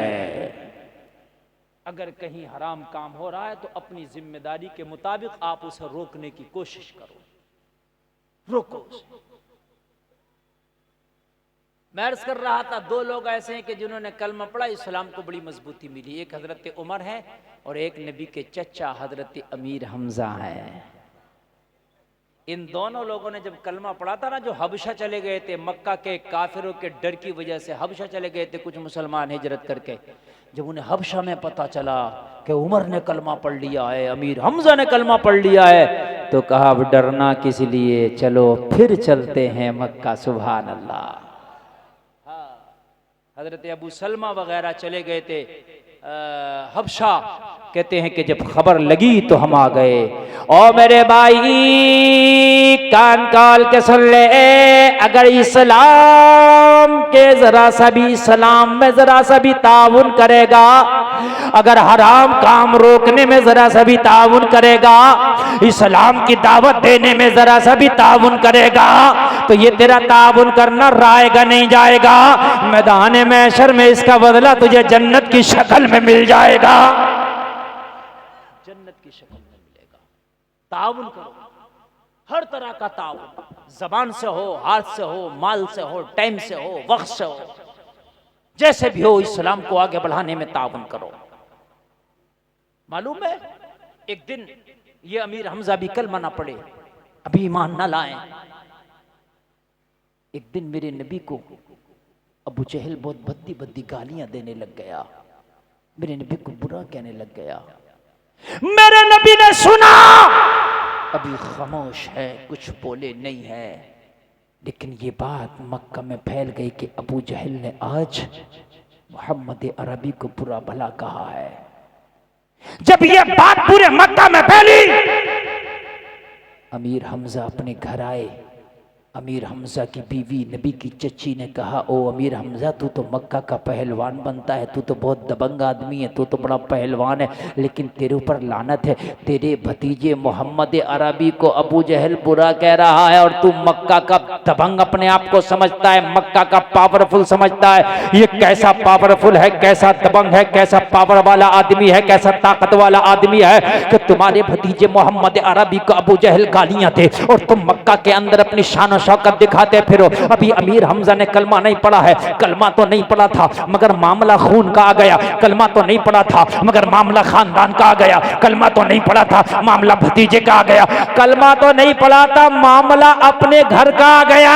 अगर कहीं हराम काम हो रहा है तो अपनी जिम्मेदारी के मुताबिक आप उसे रोकने की कोशिश करो, रोको उसे। मैं अर्ज कर रहा था दो लोग ऐसे हैं कि जिन्होंने कलमा पढ़ा, इस्लाम को बड़ी मजबूती मिली। एक हजरत उमर है और एक नबी के चचा हजरत अमीर हमजा है। इन दोनों लोगों ने जब कलमा पढ़ा था ना, जो हबशा चले गए थे, मक्का के काफिरों के डर की वजह से हबशा चले गए थे कुछ मुसलमान हिजरत करके, जब उन्हें हबशा में पता चला कि उमर ने कलमा पढ़ लिया है, अमीर हमजा ने कलमा पढ़ लिया है, तो कहा अब डरना किस लिए, चलो फिर चलते हैं मक्का। सुभान अल्लाह। हजरत अबू सलमा वगैरह चले गए थे हबशा। कहते हैं कि जब खबर लगी तो हम आ गए। और मेरे भाई कान काल के सुन ले, अगर इस्लाम के जरा सा भी, इस्लाम में जरा सा भी ताउन करेगा, अगर हराम काम रोकने में जरा सा भी ताउन करेगा, इस्लाम की दावत देने में जरा सा भी ताउन करेगा, तो ये तेरा ताउन करना रायगा नहीं जाएगा। मैदान महशर में इसका बदला तुझे जन्नत की शक्ल में मिल जाएगा, जन्नत की शक्ल में मिलेगा। ताउन करो, हर तरह का ताउन, जबान से हो, हाथ से हो, माल से हो, टाइम से हो, वक्त से हो, जैसे भी हो इस्लाम को आगे बढ़ाने में ताउन करो। मालूम है एक दिन ये अमीर हमजा भी कलमा ना पड़े, अभी ईमान ना लाएं। एक दिन मेरे नबी को अबू जहल बहुत भद्दी भद्दी गालियां देने लग गया, मेरे नबी को बुरा कहने लग गया। मेरे नबी ने सुना, अभी खामोश है, कुछ बोले नहीं है, लेकिन ये बात मक्का में फैल गई कि अबू जहल ने आज मोहम्मद अरबी को बुरा भला कहा है। जब ये बात पूरे मक्का में फैली, अमीर हमजा अपने घर आए। अमीर हमजा की बीवी नबी की चच्ची ने कहा, ओ अमीर हमजा, तू तो मक्का का पहलवान बनता है, तू तो बहुत दबंग आदमी है, तू तो बड़ा पहलवान है, लेकिन तेरे ऊपर लानत है, तेरे भतीजे मोहम्मद अरबी को अबू जहल बुरा कह रहा है और तू मक्का का दबंग अपने आप को समझता है, मक्का का पावरफुल समझता है। ये कैसा पावरफुल है, कैसा दबंग है, कैसा पावर वाला आदमी है, कैसा ताकत वाला आदमी है कि तुम्हारे भतीजे मोहम्मद अरबी को अबू जहल गालियां दे और तुम मक्का के अंदर अपनी शान शौकत दिखाते फिरो। अभी अमीर हमजा ने कलमा नहीं पढ़ा है, कलमा तो नहीं पढ़ा था मगर मामला खून का आ गया, कलमा तो नहीं पढ़ा था मगर मामला खानदान का आ गया, कलमा तो नहीं पढ़ा था मामला भतीजे का आ गया, कलमा तो नहीं पढ़ा था मामला अपने घर का आ गया।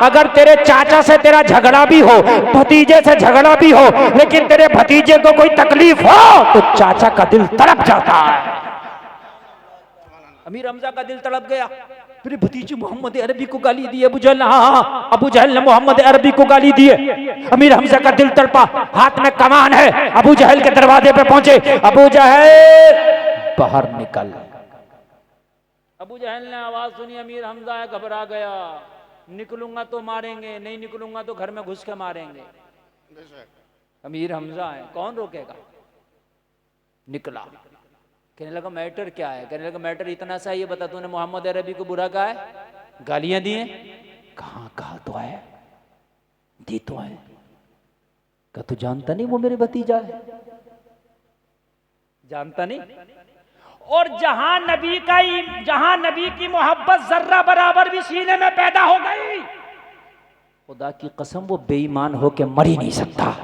अगर तेरे चाचा से तेरा झगड़ा भी हो, भतीजे से झगड़ा भी हो, लेकिन तेरे भतीजे को कोई तकलीफ हो तो चाचा का दिल तड़प जाता है। अमीर हमजा का दिल तड़प गया, फिर भतीजे मोहम्मद अरबी को गाली दी अबू जहल। हाँ, अबू जहल ने मोहम्मद अरबी को गाली दी। अमीर हमजा का दिल तड़पा, हाथ में कमान है, अबू जहल के दरवाजे पे पहुंचे। अबू जहल बाहर निकल। अबू जहल ने आवाज सुनी, अमीर हमजा है, घबरा गया, निकलूंगा तो मारेंगे, नहीं निकलूंगा तो घर में घुस के मारेंगे। अमीर हमजा है, कौन रोकेगा। निकला, कहने लगा मैटर क्या है, कहने लगा मैटर इतना सा, ये बता तूने मोहम्मद अरबी को बुरा कहा है, गालियां दी हैं, कहा तो है, दी तो है, कहा तू जानता नहीं वो मेरे भतीजा है, जानता नहीं। और जहां नबी की मोहब्बत जर्रा बराबर भी सीने में पैदा हो गई, खुदा की कसम वो बेईमान होके मर ही नहीं सकता।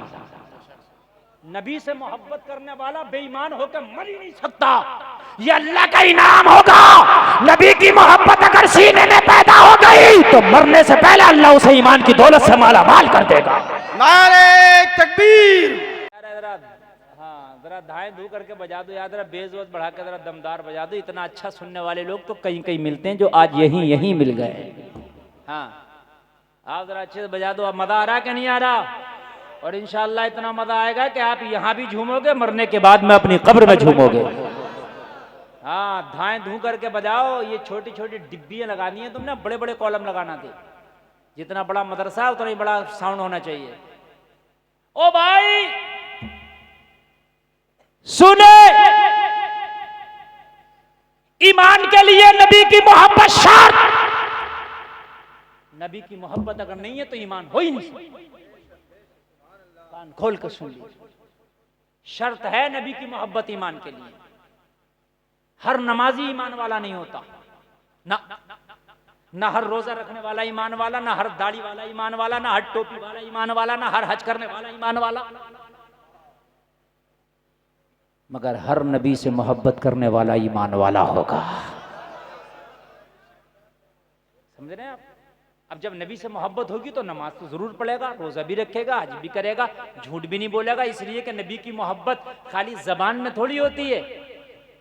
नबी से मोहब्बत करने वाला बेईमान होकर मर ही नहीं सकता। ये अल्लाह का इनाम होगा। नबी की मोहब्बत अगर सीने में पैदा हो गई तो मरने से पहले अल्लाह उसे ईमान की दौलत से माला माल कर देगा। नारे तकबीर। जरा धाए धू करके बजा दो यार, जरा बेस वोस बढ़ा के जरा दमदार बजा दो। इतना अच्छा सुनने वाले लोग तो कहीं कहीं मिलते हैं जो आज यहीं मिल गए। हाँ, आप जरा अच्छे से बजा दो। अब मजा आ रहा कि नहीं आ रहा। और इंशाअल्लाह इतना मजा आएगा कि आप यहां भी झूमोगे, मरने के बाद में अपनी कब्र में झूमोगे। हाँ, धाएं धू करके बजाओ। ये छोटी छोटी डिब्बियां लगानी है तुमने, बड़े बड़े कॉलम लगाना थे। जितना बड़ा मदरसा उतना ही बड़ा साउंड होना चाहिए। ओ भाई सुने, ईमान के लिए नबी की मोहब्बत शर्त। नबी की मोहब्बत अगर नहीं है तो ईमान हो ही नहीं। कान खोल कर सुन लीजिए, शर्त है नबी की मोहब्बत ईमान के लिए। हर नमाजी ईमान वाला नहीं होता, ना हर रोजा रखने वाला ईमान वाला, ना हर दाढ़ी वाला ईमान वाला, ना हर टोपी वाला ईमान वाला, ना हर हज करने वाला ईमान वाला, मगर हर नबी से मोहब्बत करने वाला ईमान वाला होगा। समझ रहे हैं आप। अब जब नबी से मोहब्बत होगी तो नमाज तो जरूर पढ़ेगा, रोजा भी रखेगा, हज भी करेगा, झूठ भी नहीं बोलेगा। इसलिए कि नबी की मोहब्बत खाली जबान में थोड़ी होती है,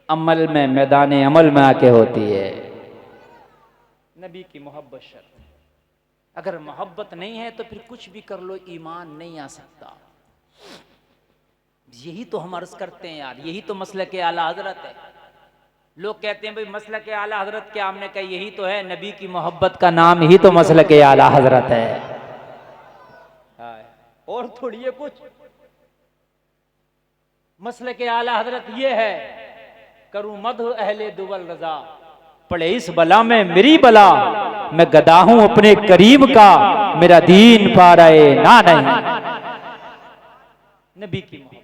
अमल में, मैदान अमल में आके होती है। नबी की मोहब्बत शर्त। अगर मोहब्बत नहीं है तो फिर कुछ भी कर लो, ईमान नहीं आ सकता। यही तो हम अर्ज करते हैं यार, यही तो मसलक आला हजरत है। लोग कहते हैं भाई मसलक आला हजरत क्या, हमने कहा यही तो है, नबी की मोहब्बत का नाम ही तो मसलक आला हजरत है। और थोड़ी है कुछ। मसलक आला हजरत ये है, करूं मदह अहले दुवल रजा, पड़े इस बला में मेरी बला, मैं गदा हूं अपने करीम का, मेरा दीन पा रहे ना नहीं। नबी की मोहब्बत।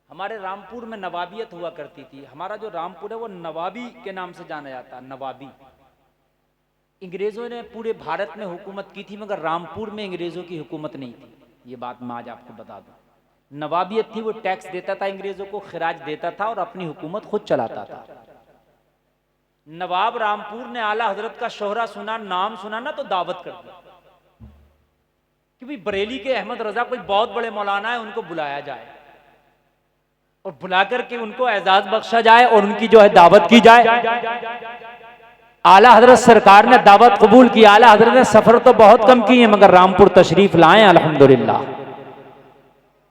हमारे रामपुर में नवाबियत हुआ करती थी। हमारा जो रामपुर है वो नवाबी के नाम से जाना जाता है, नवाबी। अंग्रेजों ने पूरे भारत में हुकूमत की थी, मगर रामपुर में अंग्रेजों की हुकूमत नहीं थी। ये बात मैं आज आपको बता दूं। नवाबियत थी, वो टैक्स देता था, अंग्रेजों को खिराज देता था और अपनी हुकूमत खुद चलाता था। नवाब रामपुर ने आला हजरत का शोहरा सुना, नाम सुना ना, तो दावत कर दी कि भाई बरेली के अहमद रजा कोई बहुत बड़े मौलाना है, उनको बुलाया जाए और बुला करके उनको एजाज बख्शा जाए और उनकी जो है दावत की जाए। आला हजरत सरकार ने दावत कबूल की। आला हजरत ने सफर तो बहुत कम किए मगर रामपुर तशरीफ लाए अल्हम्दुलिल्लाह।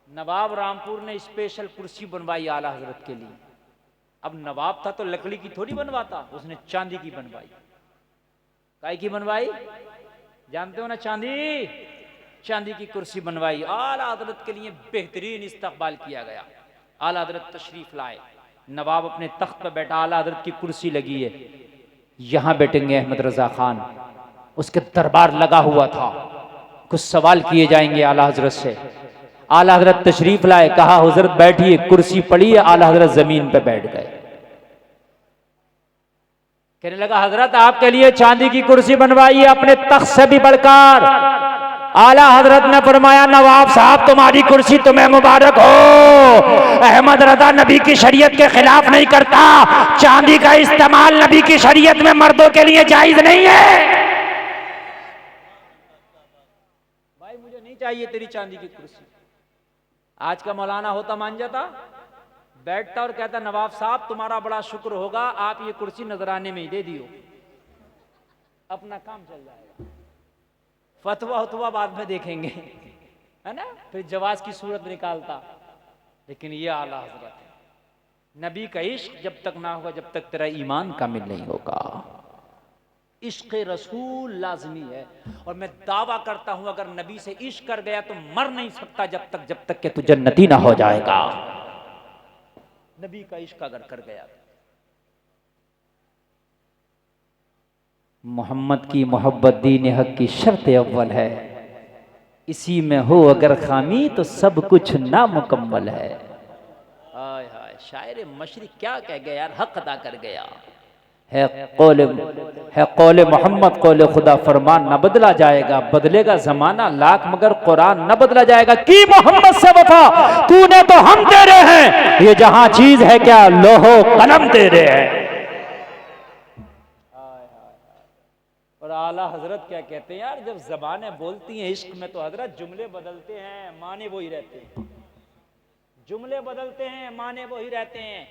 नवाब रामपुर ने स्पेशल कुर्सी बनवाई आला हजरत के लिए। अब नवाब था तो लकड़ी की थोड़ी बनवाता, उसने चांदी की बनवाई। काय की बनवाई जानते हो ना? चांदी, चांदी की कुर्सी बनवाई। आला हजरत के लिए बेहतरीन इस्तकबाल किया गया। आला हजरत तशरीफ लाए, नवाब अपने तख्त पर बैठा, आला हजरत की कुर्सी लगी है, यहां बैठेंगे अहमद रजा खान। उसके दरबार लगा हुआ था, कुछ सवाल किए जाएंगे आला हजरत से। आला हजरत तशरीफ लाए, कहा हजरत बैठिए, कुर्सी पड़ी है, आला हजरत जमीन पे बैठ गए। कहने लगा हजरत आपके लिए चांदी की कुर्सी बनवाई है, अपने तख्त से भी बढ़कर। आला हजरत ने फरमाया नवाब साहब तुम्हारी कुर्सी तुम्हें मुबारक हो, अहमद रजा नबी की शरीयत के खिलाफ नहीं करता, चांदी का इस्तेमाल नबी की शरीयत में मर्दों के लिए जायज नहीं है। भाई मुझे नहीं चाहिए तेरी चांदी की कुर्सी। आज का मौलाना होता मान जाता, बैठता और कहता नवाब साहब तुम्हारा बड़ा शुक्र होगा, आप ये कुर्सी नजराने में ही दे दियो, अपना काम चल जाएगा, फतवा उतवा बाद में देखेंगे, है ना? फिर जवाज की सूरत निकालता। लेकिन ये आला हजरत है। नबी का इश्क जब तक ना होगा, जब तक तेरा ईमान कामिल नहीं होगा। इश्क रसूल लाजमी है। और मैं दावा करता हूं अगर नबी से इश्क कर गया तो मर नहीं सकता जब तक कि तू जन्नती ना हो जाएगा। नबी का इश्क अगर कर गया। मोहम्मद की मोहब्बत दीन हक की शर्त अव्वल है, इसी में हो अगर खामी तो सब कुछ नामुकम्मल है। हाय हाय, शायर मशरिक क्या कह गया यार, हक अदा कर गया। है कौले मोहम्मद कौले खुदा फरमान न बदला जाएगा, बदलेगा जमाना लाख मगर कुरान न बदला जाएगा। की मोहम्मद से वफा तूने तो हम तेरे हैं, ये जहां चीज है क्या लोहो कलम तेरे हैं। और आला हजरत क्या कहते हैं यार, जब जबानें बोलती हैं इश्क में तो हजरत जुमले बदलते हैं, माने वो ही रहते हैं। जुमले बदलते हैं, माने वो ही रहते हैं।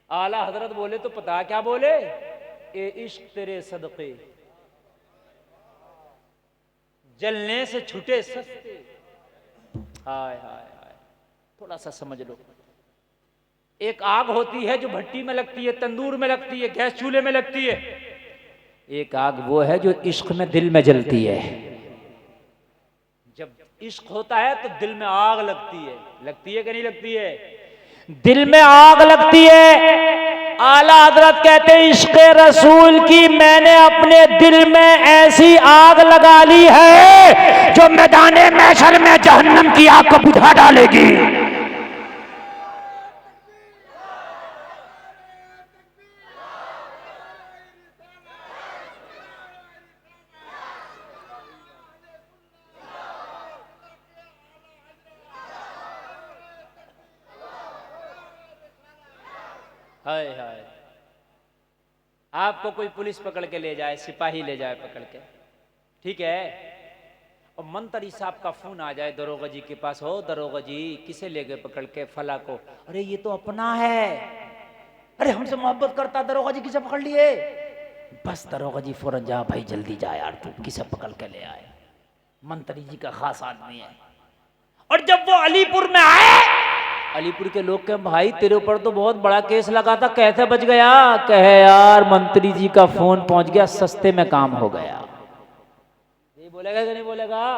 आला हजरत बोले तो पता क्या बोले, ए इश्क तेरे सदके जलने से छुटे सस्ते। हाय हाय हाय, थोड़ा सा समझ लो। एक आग होती है जो भट्टी में लगती है, तंदूर में लगती है, गैस चूल्हे में लगती है। एक आग वो है जो इश्क में दिल में जलती है। जब इश्क होता है तो दिल में आग लगती है कि नहीं लगती है? दिल में आग लगती है। आला हजरत कहते इश्क रसूल की मैंने अपने दिल में ऐसी आग लगा ली है जो मैदाने महशर में जहन्नम की आग को बुझा डालेगी। हाय हाय, आपको कोई पुलिस पकड़ के ले जाए, सिपाही ले जाए पकड़ के, ठीक है, और मंत्री साहब का फोन आ जाए दरोगा जी के पास, हो दरोगा जी किसे ले गए पकड़ के? फला को। अरे ये तो अपना है, अरे हमसे मोहब्बत करता, दरोगा जी किसे पकड़ लिए? बस दरोगा जी फौरन जा भाई, जल्दी जा यार, तू किसे पकड़ के ले आए? मंत्री जी का खास आदमी है। और जब वो अलीपुर में आए, अलीपुर के लोग कहे भाई तेरे ऊपर तो बहुत बड़ा केस लगा था, कैसे बच गया? कहे यार मंत्री जी का फोन पहुंच गया, सस्ते में काम हो गया। ये बोलेगा कि नहीं बोलेगा?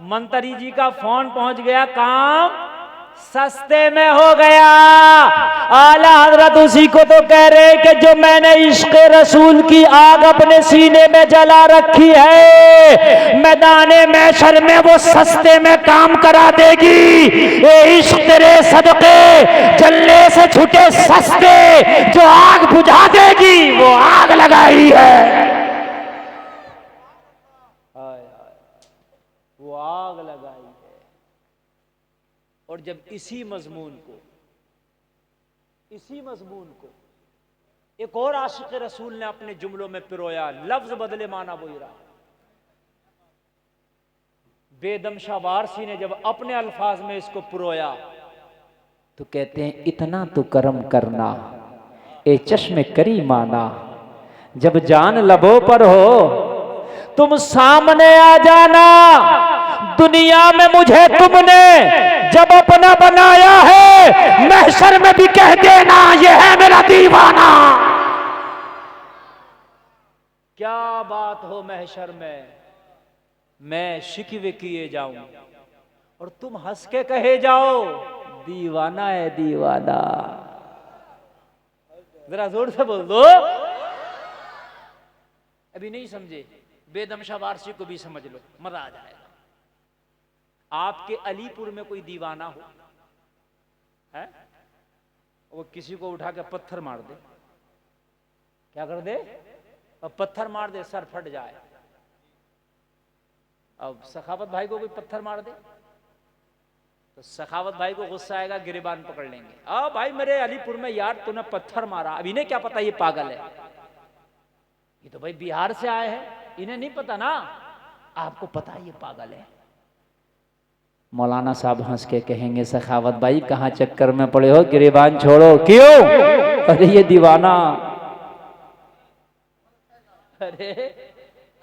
मंत्री जी का फोन पहुंच गया, काम सस्ते में हो गया। आला हजरत उसी को तो कह रहे कि जो मैंने इश्क रसूल की आग अपने सीने में जला रखी है, मैदाने महशर में वो सस्ते में काम करा देगी। ये इश्क तेरे सदके जलने से छूटे सस्ते, जो आग बुझा देगी वो आग लगाई है। वो आग लगाई है। और जब इसी मजमून को एक और आशिक रसूल ने अपने जुमलों में पिरोया, लफ्ज बदले माना वही रहा। बेदम शाह वारसी ने जब अपने अल्फाज में इसको पिरोया तो कहते हैं इतना तो करम करना ए चश्मे करी माना, जब जान लबों पर हो तुम सामने आ जाना, दुनिया में मुझे तुमने जब अपना बनाया है, महशर में भी कह देना ये है मेरा दीवाना। क्या बात हो महशर में मैं शिकवे किए जाऊं और तुम हंस के कहे जाओ दीवाना है दीवाना। जरा जोर से बोल दो। अभी नहीं समझे, बेदम शाह वारसी को भी समझ लो, मजा आ जाएगा। आपके अलीपुर में कोई दीवाना हो है, वो किसी को उठा के पत्थर मार दे, क्या कर दे? और पत्थर मार दे, सर फट जाए। अब सखावत भाई को कोई पत्थर मार दे तो सखावत भाई को गुस्सा आएगा, गिरेबान पकड़ लेंगे। आ भाई मेरे अलीपुर में यार तूने पत्थर मारा, अब इन्हें क्या पता ये पागल है, ये तो भाई बिहार से आए हैं, इन्हें नहीं पता ना, आपको पता है ये पागल है। मौलाना साहब हंस के कहेंगे सखावत भाई कहाँ चक्कर में पड़े हो, गिरेबान छोड़ो। क्यों? अरे ये दीवाना। अरे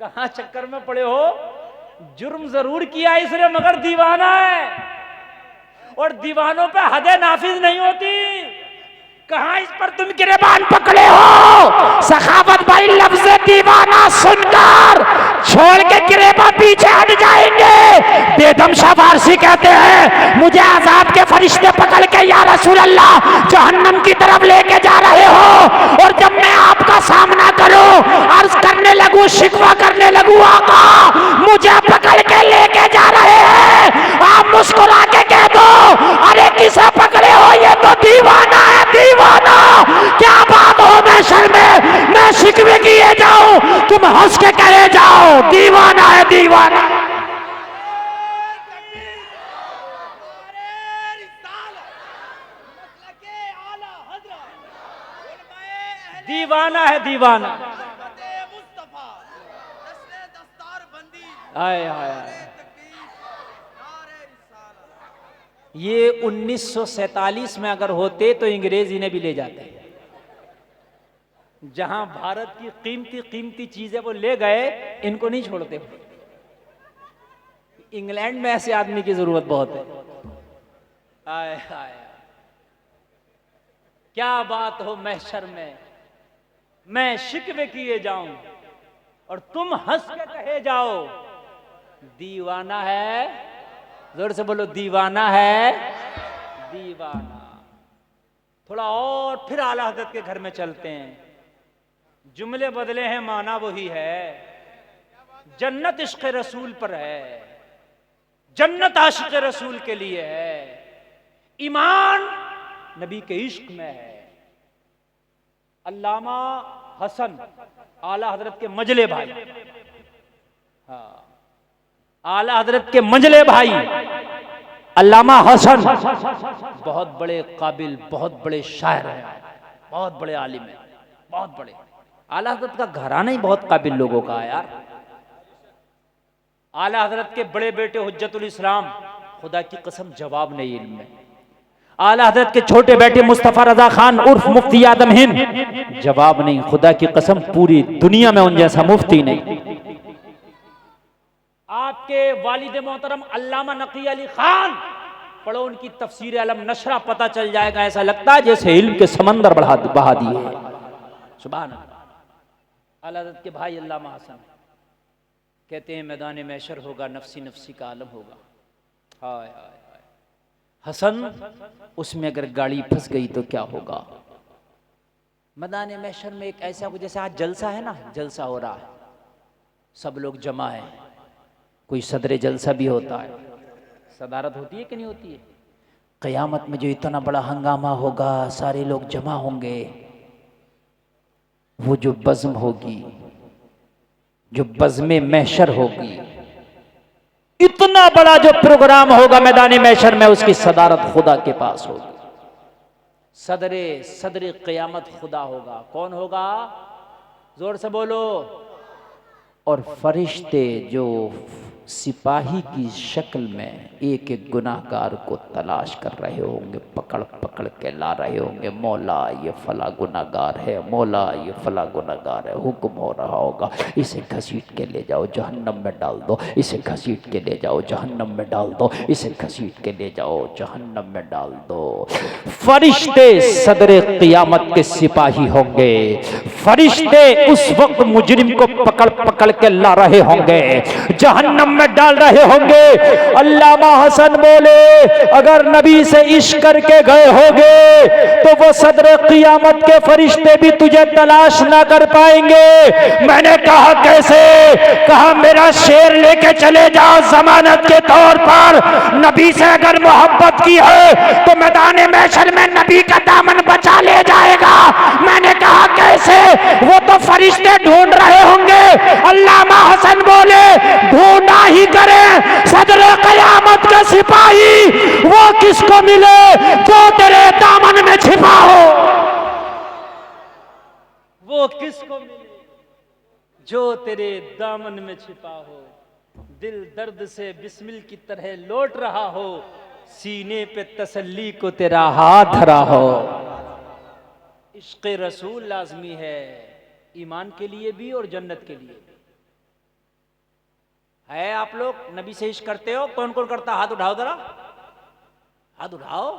कहाँ चक्कर में पड़े हो, जुर्म जरूर किया इसने मगर दीवाना है, और दीवानों पे हदें नाफिज नहीं होती। कहां इस पर तुम गिरेबान पकड़े हो? सखावत भाई लफ्ज़ दीवाना सुनकर छोड़ के गिरेबान पीछे हट जाएंगे। बेदम शाह वारसी कहते हैं मुझे अज़ाब के फरिश्ते पकड़ के या रसूल अल्लाह जहन्नम की तरफ लेके जा रहे हो, और जब मैं आपका सामना करूं अर्ज करने लगूं, शिकवा करने लगूं, आका मुझे पकड़ के लेके जा रहे हैं, आप मुस्कुरा के कह दो अरे किसे पकड़े हो, ये तो दीवाना है दीवाना। क्या बात हो महशर में मैं शिकवे किए जाऊं, तुम हंस के कहे जाओ दीवाना है दीवाना। दीवाना है दीवाना। आए आए आए। ये 1947 में अगर होते तो अंग्रेज इन्हें भी ले जाते। जहां भारत की कीमती कीमती चीजें वो ले गए, इनको नहीं छोड़ते। इंग्लैंड में ऐसे आदमी की जरूरत बहुत है। आए आए। क्या बात हो महशर में मैं शिकवे किए जाऊं और तुम हंस के कहे जाओ दीवाना है। जोर से बोलो दीवाना है दीवाना। थोड़ा और फिर आला हज़रत के घर में चलते हैं। जुमले बदले हैं, माना वही है। जन्नत इश्क़ रसूल पर है, जन्नत आशिक़ रसूल के लिए है, ईमान नबी के इश्क में है। अल्लामा हसन आला हज़रत के मजले भाई, हाँ आला हज़रत के मंजले भाई अल्लामा हसन बहुत बड़े काबिल, बहुत बड़े शायर हैं, बहुत बड़े आलिम हैं, बहुत बड़े। आला हज़रत का घराना ही बहुत काबिल लोगों का है यार। आला हज़रत के बड़े बेटे हुज्जतुल इस्लाम खुदा की कसम जवाब नहीं इल्म में। आला हज़रत के छोटे बेटे मुस्तफ़ा रज़ा खान उर्फ मुफ्ती आदम हिंद जवाब नहीं, खुदा की कसम पूरी दुनिया में उन जैसा मुफ्ती नहीं। आपके वालिद मोहतरम अल्लामा नकी अली खान, पढ़ो उनकी तफसीर अलम नशरा, पता चल जाएगा ऐसा लगता है जैसे इल्म के समंदर बहा दिए। सुभान अल्लाह। आला हज़रत के भाई अल्लामा हसन कहते हैं मैदान महशर होगा, नफसी नफसी का आलम होगा। हाय हाय हाय। हसन उसमें अगर गाड़ी फंस गई तो क्या होगा। मैदान महशर में एक ऐसा जैसे आज जलसा है ना, जलसा हो रहा है, सब लोग जमा है, कोई सदर जलसा भी होता है, सदारत होती है कि नहीं होती है। क़यामत में जो इतना बड़ा हंगामा होगा, सारे लोग जमा होंगे, वो जो बज़्म होगी, जो बज़्म महशर होगी, इतना बड़ा जो प्रोग्राम होगा मैदान महशर में, उसकी सदारत खुदा के पास होगी। सदरे सदरे क़यामत खुदा होगा। कौन होगा? जोर से बोलो। और फरिश्ते जो सिपाही की शक्ल में एक एक गुनाहगार को तलाश कर रहे होंगे, पकड़ पकड़ के ला रहे होंगे, मौला ये फला गुनाहगार है, मौला ये फला गुनाहगार है। हुक्म हो रहा होगा, इसे घसीट के ले जाओ जहन्नम में डाल दो, इसे घसीट के ले जाओ जहन्नम में डाल दो, इसे घसीट के ले जाओ जहन्नम में डाल दो। फरिश्ते सदरे क़यामत के सिपाही होंगे। फरिश्ते उस वक्त मुजरिम को पकड़ पकड़ के ला रहे होंगे, जहन्नम में डाल रहे होंगे। अल्लामा हसन बोले, अगर नबी से इश्क करके गए होगे तो वो सदरे क़यामत के फरिश्ते भी तुझे तलाश ना कर पाएंगे। मैंने कहा कैसे? कहा मेरा शेर लेके चले जाओ जमानत के तौर पर। नबी से अगर मोहब्बत की है तो मैदान महशर में नबी का दामन बचा ले जाएगा। मैंने कहा कैसे? वो तो फरिश्ते ढूंढ रहे होंगे। अल्लामा हसन बोले, ढूंढा ही करें, सदरे क़यामत का सिपाही वो किसको मिले जो तेरे दामन में छिपा हो। वो किसको मिले जो तेरे दामन में छिपा हो। दिल दर्द से बिस्मिल की तरह लौट रहा हो, सीने पे तसल्ली को तेरा हाथ धरा हो। इश्क़ रसूल लाज़मी है, ईमान के लिए भी और जन्नत के लिए भी है। आप लोग नबी से इश्क करते हो? कौन कौन करता? हाथ उठाओ जरा, हाथ उठाओ।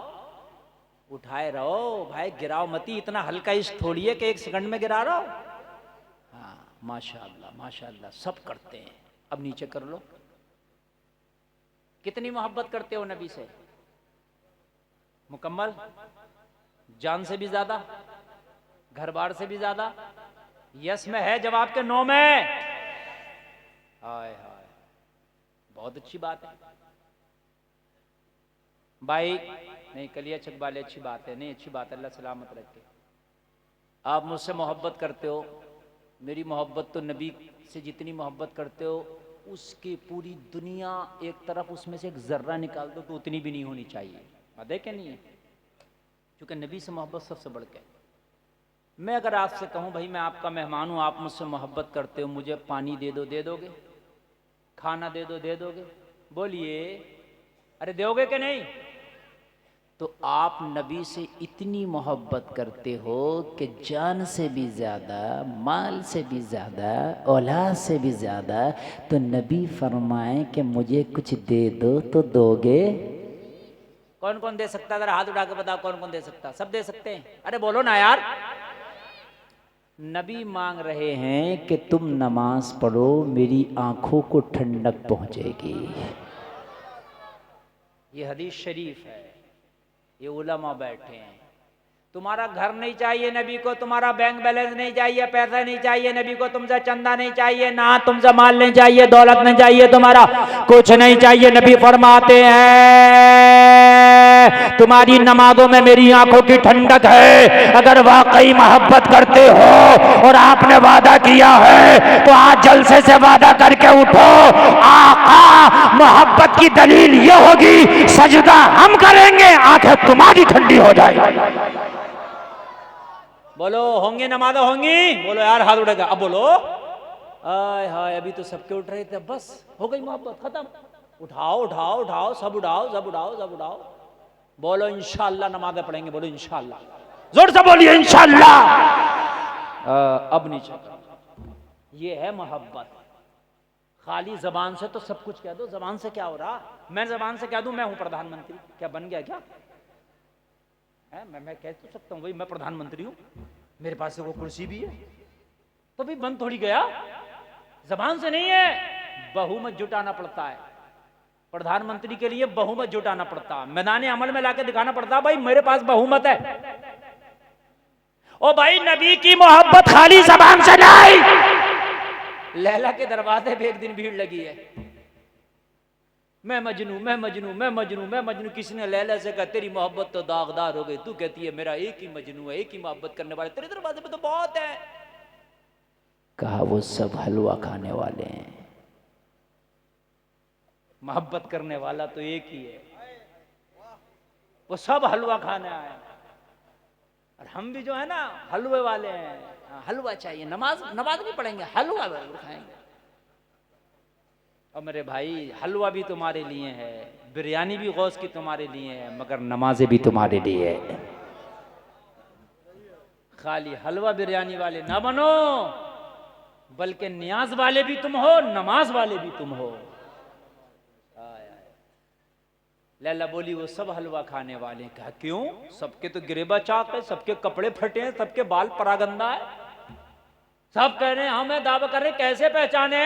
उठाए रहो भाई, गिराओ मती। इतना हल्का इश्क थोड़ी है कि एक सेकंड में गिरा रहा हो। हाँ, माशाअल्लाह माशाअल्लाह, सब करते हैं। अब नीचे कर लो। कितनी मोहब्बत करते हो नबी से? मुकम्मल? जान से भी ज्यादा? घर बार से भी ज्यादा? यस में है जवाब के नो में? हाय हाय, बहुत अच्छी बात है भाई। नहीं, कलिया चक वाले अच्छी बात है। नहीं, अच्छी बात है, अल्लाह सलामत रखे। आप मुझसे मोहब्बत करते हो, मेरी मोहब्बत तो नबी से जितनी मोहब्बत करते हो उसकी पूरी दुनिया एक तरफ, उसमें से एक जर्रा निकाल दो तो उतनी भी नहीं होनी चाहिए। वादे क्या नहीं है? क्योंकि नबी से मोहब्बत सबसे बढ़ के। मैं अगर आपसे कहूँ भाई मैं आपका मेहमान हूँ, आप मुझसे मोहब्बत करते हो, मुझे पानी दे दो, दे दोगे? खाना दे दो, दे दोगे? बोलिए, अरे दोगे कि नहीं? तो आप नबी से इतनी मोहब्बत करते हो कि जान से भी ज़्यादा, माल से भी ज़्यादा, औलाद से भी ज़्यादा। तो नबी फरमाएं कि मुझे कुछ दे दो तो दोगे? कौन कौन दे सकता है? जरा हाथ उठा के बताओ, कौन कौन दे सकता? सब दे सकते हैं? अरे बोलो ना यार। नबी मांग रहे हैं कि तुम नमाज पढ़ो, मेरी आंखों को ठंडक पहुंचेगी। ये हदीस शरीफ है, ये उलमा बैठे हैं। तुम्हारा घर नहीं चाहिए नबी को, तुम्हारा बैंक बैलेंस नहीं चाहिए, पैसा नहीं चाहिए नबी को, तुमसे चंदा नहीं चाहिए, ना तुमसे माल नहीं चाहिए, दौलत नहीं चाहिए, तुम्हारा कुछ नहीं चाहिए। नबी फरमाते हैं तुम्हारी नमाजों में मेरी आंखों की ठंडक है। अगर वाकई मोहब्बत करते हो और आपने वादा किया है तो आज जलसे से वादा करके उठो। आका, मोहब्बत की दलील ये होगी, सजदा हम करेंगे, आंखें तुम्हारी ठंडी हो जाएगी। बोलो, होंगी नमाज़ होंगी? बोलो यार, हाथ उठेगा। अब बोलो। आय हाय, अभी तो सबके उठ रहे थे, बस हो गई मोहब्बत खत्म। उठाओ उठाओ उठाओ, सब उठाओ, सब उठाओ, सब उठाओ। बोलो इंशाअल्लाह नमाज़ें पढ़ेंगे। बोलो इंशाअल्लाह, जोर से बोलिए इंशाअल्लाह। अब नीचे, ये है मोहब्बत। खाली जबान से तो सब कुछ कह दो, जबान से क्या हो रहा? मैं जबान से कह दूं मैं हूं प्रधानमंत्री, क्या बन गया क्या है? मैं कह तो सकता हूं भाई मैं प्रधानमंत्री हूं, मेरे पास से वो कुर्सी भी है, तो भी बन थोड़ी गया। जबान से नहीं है, बहुमत जुटाना पड़ता है। प्रधानमंत्री के लिए बहुमत जुटाना पड़ता है, मैदान अमल में लाके दिखाना पड़ता है भाई मेरे पास बहुमत है। ओ भाई, नबी की मोहब्बत खाली जबान से नहीं। लैला के दरवाजे पे एक दिन भीड़ लगी है, मैं मजनू मैं मजनू मैं मजनू मैं मजनू। किसी ने लैला से कहा तेरी मोहब्बत तो दागदार हो गई, तू कहती है मेरा एक ही मजनू है, एक ही मोहब्बत करने वाले तेरे दरवाजे पे तो बहुत है। कहा वो सब हलवा खाने वाले हैं। मोहब्बत करने वाला तो एक ही है, वो सब हलवा खाने आए, और हम भी जो है ना हलवे वाले हैं। हलवा चाहिए, नमाज नमाज नहीं पढ़ेंगे, हलवा खाएंगे। और मेरे भाई हलवा भी तुम्हारे लिए है, बिरयानी भी गौस की तुम्हारे लिए है, मगर नमाजें भी तुम्हारे लिए है। खाली हलवा बिरयानी वाले ना बनो, बल्कि नियाज वाले भी तुम हो, नमाज वाले भी तुम हो। लैला बोली वो सब हलवा खाने वाले। कहा क्यों? सबके तो गिरेबा चाक है, सबके कपड़े फटे हैं, सबके बाल परागंदा है, सब कह रहे हैं हमें दावा कर रहे, कैसे पहचाने?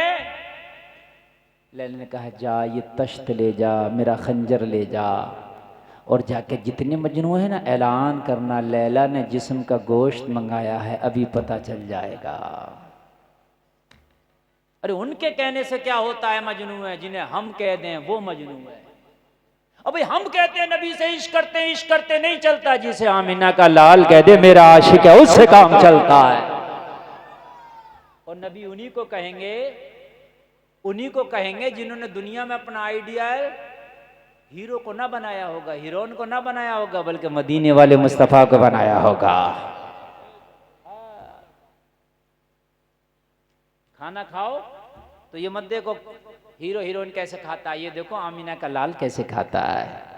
लैला ने कहा जा ये तश्त ले जा, मेरा खंजर ले जा, और जाके जितने मजनू है ना ऐलान करना लैला ने जिस्म का गोश्त मंगाया है, अभी पता चल जाएगा। अरे उनके कहने से क्या होता है? मजनू है, जिन्हें हम कह दें वो मजनू है। अभी हम कहते हैं नबी से इश्क करते नहीं चलता, जिसे आमिना का लाल कह दे मेरा आशिक है, उससे काम चलता है। और नबी उन्हीं को कहेंगे जिन्होंने दुनिया में अपना आइडिया हीरो को ना बनाया होगा, हीरोइन को ना बनाया होगा, बल्कि मदीने वाले मुस्तफा को बनाया होगा। खाना खाओ तो ये मत देखो हीरो हीरोइन कैसे खाता है, ये देखो आमीना का लाल कैसे खाता है।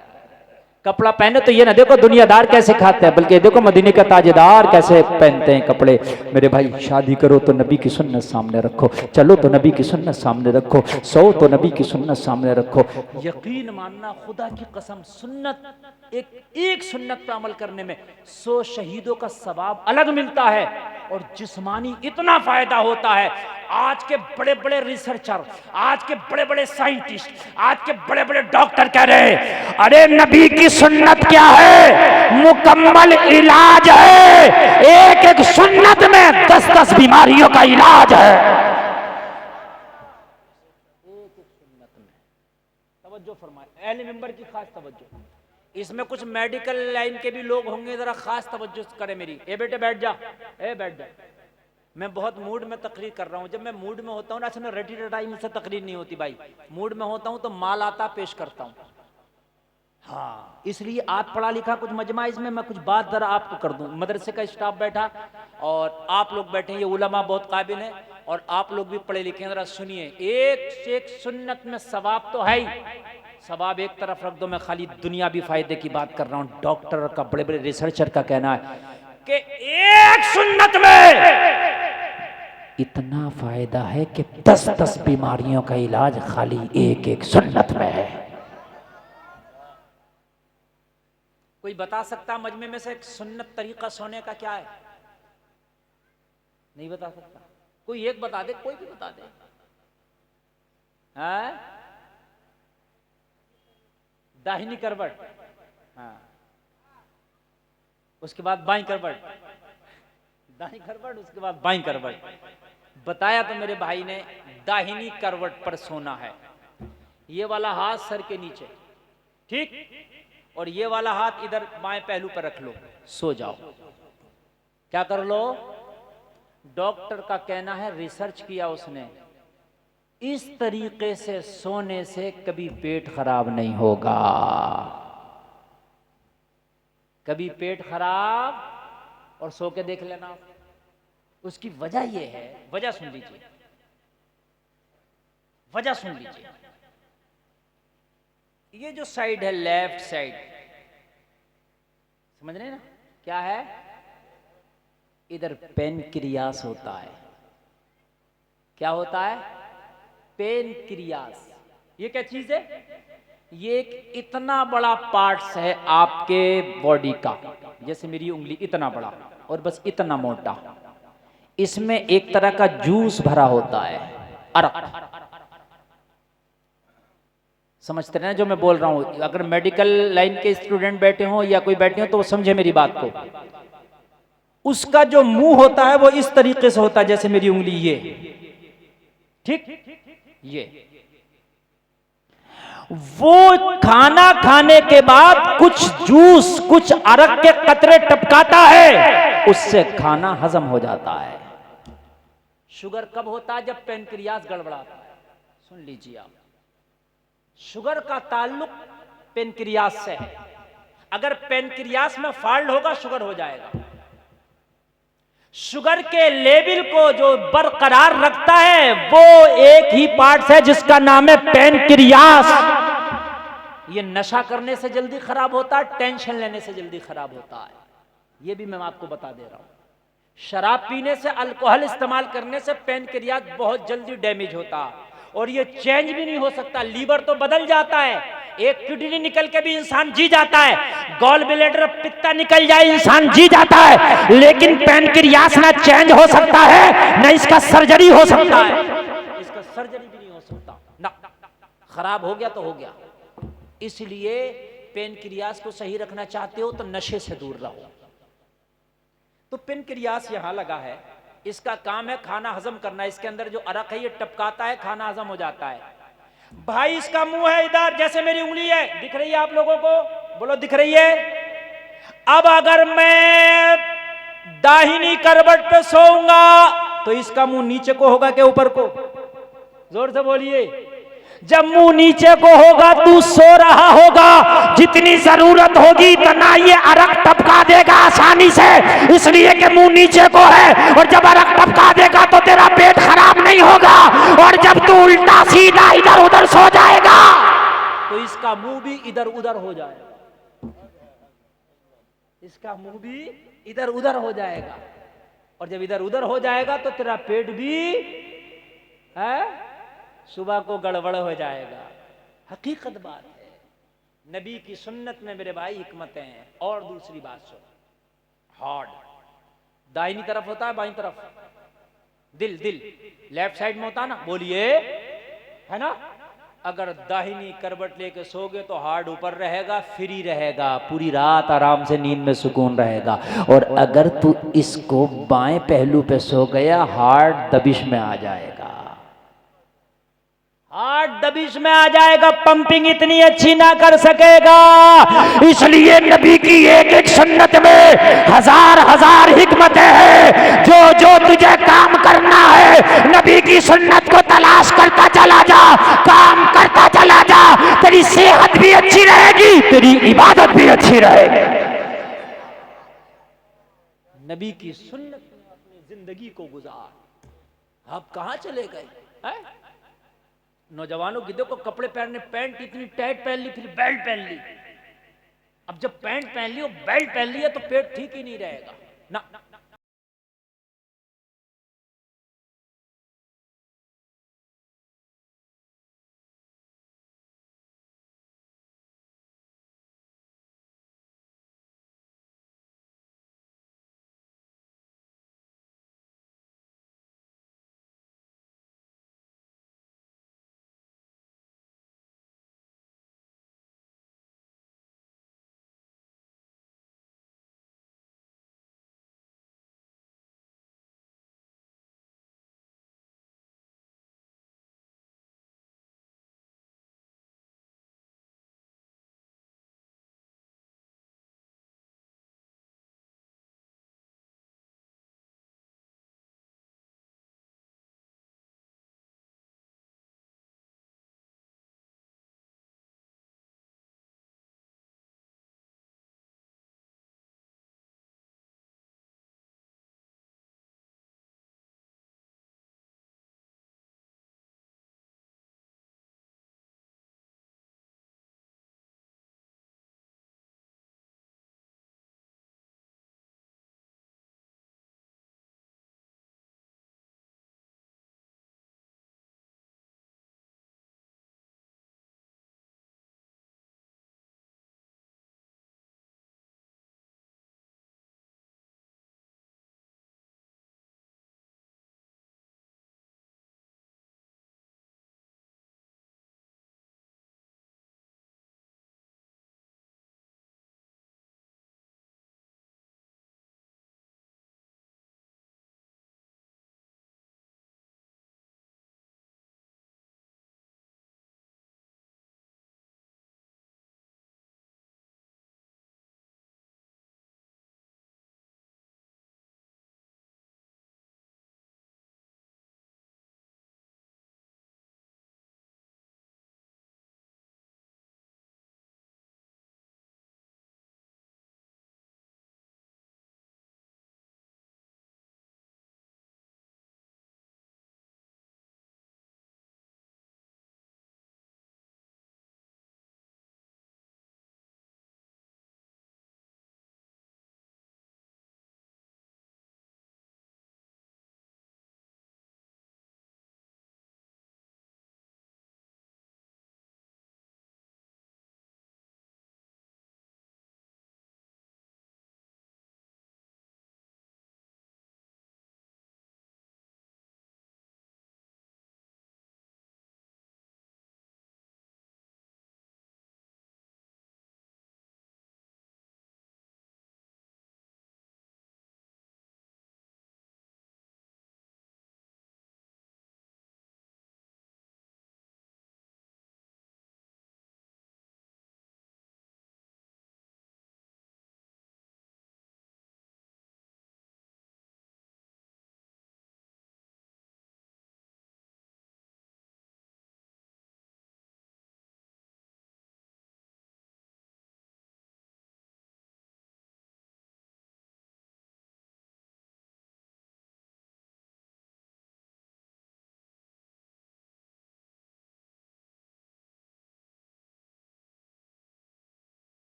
कपड़ा पहने तो ये ना देखो दुनियादार कैसे खाते हैं, बल्कि देखो मदीने का ताजदार कैसे पहनते हैं कपड़े। मेरे भाई शादी करो तो नबी की सुन्नत सामने रखो, चलो तो नबी की सुन्नत सामने रखो, सो तो नबी की सुन्नत सामने रखो। यकीन मानना खुदा की कसम, सुन्नत एक सुन्नत पे अमल करने में 100 शहीदों का सवाब अलग मिलता है, और जिस्मानी इतना फायदा होता है। आज के बड़े बड़े रिसर्चर, आज के बड़े बड़े साइंटिस्ट, आज के बड़े बड़े डॉक्टर कह रहे हैं अरे नबी की सुन्नत क्या है? मुकम्मल इलाज है, एक एक सुन्नत में 10-10 बीमारियों का इलाज है। एक एक सुन्नत में तवज्जो फरमाए, अहले मिंबर की खास तवज्जो। इसमें कुछ मेडिकल लाइन के भी लोग होंगे, जरा खास तवज्जो करें मेरी। ए बेटे बैठ जा, बैठ जा। मैं बहुत मूड में तकरीर कर रहा हूँ। जब मैं मूड में होता हूँ ना, असली रटी रटाई मुझसे तकरीर नहीं होती भाई। मूड में होता हूँ तो माल आता पेश करता हूँ। हाँ, इसलिए आप पढ़ा लिखा कुछ मजमा, इसमें मैं कुछ बात जरा आपको कर दूं। मदरसे का स्टाफ बैठा और आप लोग बैठे, ये उलमा बहुत काबिल हैं और आप लोग भी पढ़े लिखे हैं, जरा सुनिए। एक से एक सुन्नत में सवाब तो है ही, सवाब एक तरफ रख दो, मैं खाली दुनियावी फायदे की बात कर रहा हूँ। डॉक्टर का, बड़े बड़े रिसर्चर का कहना है कि एक सुन्नत में इतना फायदा है कि 10-10 बीमारियों का इलाज खाली एक एक सुन्नत में है। कोई बता सकता मजमे में से एक सुन्नत तरीका सोने का क्या है? नहीं बता सकता। कोई एक बता दे, कोई भी बता दे। हाँ? दाहिनी करवट, हाँ, उसके बाद बाईं करवट, दाहिनी करवट, उसके बाद बाईं करवट। बताया तो मेरे भाई ने दाहिनी करवट पर सोना है। ये वाला हाथ सर के नीचे, ठीक, और ये वाला हाथ इधर बाएं पहलू पर रख लो, सो जाओ। क्या कर लो? डॉक्टर का कहना है, रिसर्च किया उसने, इस तरीके से सोने से कभी पेट खराब नहीं होगा। कभी पेट खराब, और सो के देख लेना। उसकी वजह यह है, वजह सुन लीजिए, वजह सुन लीजिए। ये जो साइड है, लेफ्ट साइड, समझ रहे हैं ना क्या है? इधर पेनक्रियास होता है। क्या होता है? पेनक्रियास। ये क्या चीज है? ये एक इतना बड़ा पार्ट्स है आपके बॉडी का, जैसे मेरी उंगली इतना बड़ा और बस इतना मोटा। इसमें एक तरह का जूस भरा होता है, अरक। समझते हैं जो मैं बोल रहा हूं? अगर मेडिकल लाइन के स्टूडेंट बैठे हो या कोई बैठे हो तो वो समझे मेरी बात को। उसका जो मुंह होता है वो इस तरीके से होता है, जैसे मेरी उंगली ये, ठीक, ये। वो खाना खाने के बाद कुछ जूस, कुछ अरक के कतरे टपकाता है, उससे खाना हजम हो जाता है। शुगर कब होता है? जब पेनक्रियास गड़बड़ाता है। सुन लीजिए आप, शुगर का ताल्लुक पेनक्रियास से है। अगर पेनक्रियास में फॉल्ट होगा शुगर हो जाएगा। शुगर के लेवल को जो बरकरार रखता है वो एक ही पार्ट है जिसका नाम है पेनक्रियास। ये नशा करने से जल्दी खराब होता है, टेंशन लेने से जल्दी खराब होता है। ये भी मैं आपको बता दे रहा हूं। शराब पीने से, अल्कोहल इस्तेमाल करने से पेनक्रियास बहुत जल्दी डैमेज होता है और ये चेंज भी नहीं हो सकता। लीवर तो बदल जाता है, एक किडनी निकल के भी इंसान जी जाता है, गॉल ब्लैडर पित्ता निकल जाए इंसान जी जाता है, लेकिन पेनक्रियास ना चेंज हो सकता है ना इसका सर्जरी हो सकता है। इसका सर्जरी भी नहीं हो सकता ना, खराब हो गया तो हो गया। इसलिए पेनक्रियास को सही रखना चाहते हो तो नशे से दूर रहो। तो पेनक्रियास यहां लगा है, इसका काम है खाना हजम करना। इसके अंदर जो अरक है ये टपकाता है, खाना हजम हो जाता है। भाई इसका मुंह है इधर, जैसे मेरी उंगली है, दिख रही है आप लोगों को? बोलो दिख रही है? अब अगर मैं दाहिनी करवट पे सोऊंगा तो इसका मुंह नीचे को होगा कि ऊपर को? जोर से बोलिए। जब मुंह नीचे को होगा तू सो रहा होगा, जितनी जरूरत होगी इतना ये अरक टपका देगा आसानी से, इसलिए कि मुंह नीचे को है। और जब अरक टपका देगा तो तेरा पेट खराब नहीं होगा। और जब तू उल्टा सीधा इधर उधर सो जाएगा तो इसका मुंह भी इधर उधर हो जाएगा। इसका मुंह भी इधर उधर हो जाएगा। और जब इधर उधर हो जाएगा तो तेरा पेट भी है सुबह को गड़बड़ हो जाएगा। हकीकत बात है, नबी की सुन्नत में मेरे भाई हिकमतें हैं। और दूसरी बात सुन, हार्ट दाहिनी तरफ होता है, बाईं तरफ दिल, दिल लेफ्ट साइड में होता है ना, बोलिए, है ना? अगर दाहिनी करवट लेके सोगे तो हार्ट ऊपर रहेगा, फ्री रहेगा, पूरी रात आराम से नींद में सुकून रहेगा। और अगर तू इसको बाएं पहलू पे सो गया हार्ट दबिश में आ जाएगा। हार्ट दबिश में आ जाएगा, पंपिंग इतनी अच्छी ना कर सकेगा। इसलिए नबी की एक एक सुन्नत में हजार हजार हिकमतें हैं। जो जो तुझे काम करना है नबी की सुन्नत को तलाश करता चला जा, काम करता चला जा, तेरी सेहत भी अच्छी रहेगी, तेरी इबादत भी अच्छी रहेगी। नबी की सुन्नत में अपनी जिंदगी को गुजार। आप कहां चले गए? नौजवानों की देखो कपड़े पहनने, पैंट इतनी टाइट पहन ली, फिर बेल्ट पहन ली। अब जब पैंट पहन ली और बेल्ट पहन ली है तो पेट ठीक ही नहीं रहेगा ना।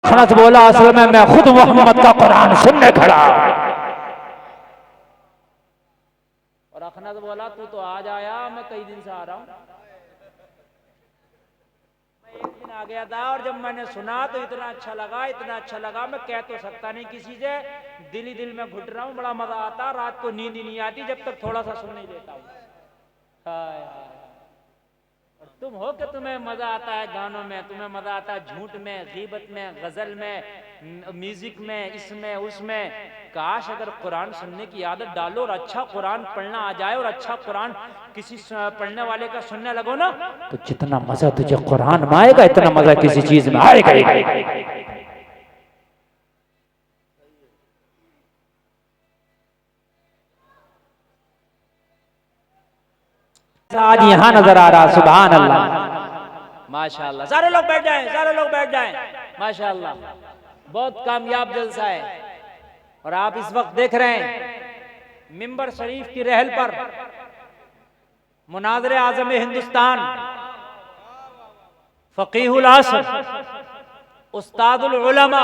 अखनस बोला असल में मैं खुद मोहम्मद का कुरान सुनने खड़ा। और अखनस बोला तू तो आज आया, मैं कई दिन से आ रहा हूं। मैं एक दिन आ गया था और जब मैंने सुना तो इतना अच्छा लगा, इतना अच्छा लगा, मैं कह तो सकता नहीं किसी से, दिल ही दिल में घुट रहा हूं, बड़ा मजा आता। रात को नींद ही नहीं आती जब तक थोड़ा सा सुन नहीं लेता हूं। हाय हाय। और तुम हो कि तुम्हें मजा आता है गानों में, तुम्हें मजा आता है झूठ में, गीबत में, गजल में, म्यूजिक में, इसमें उसमें। काश अगर कुरान सुनने की आदत डालो और अच्छा कुरान पढ़ना आ जाए और अच्छा कुरान किसी पढ़ने वाले का सुनने लगो ना, तो जितना मजा तुझे कुरान में आएगा इतना मजा किसी चीज में आएगा ही। आज यहां नजर आ रहा, सुभान अल्लाह, माशाअल्लाह। सारे लोग बैठ जाएं, सारे लोग बैठ जाएं, माशाअल्लाह। बहुत कामयाब जलसा है। और आप इस वक्त देख रहे हैं मिंबर शरीफ की रहल पर मुनाज़िर आज़म हिंदुस्तान, फ़क़ीहुल असर, उस्तादुल उलमा,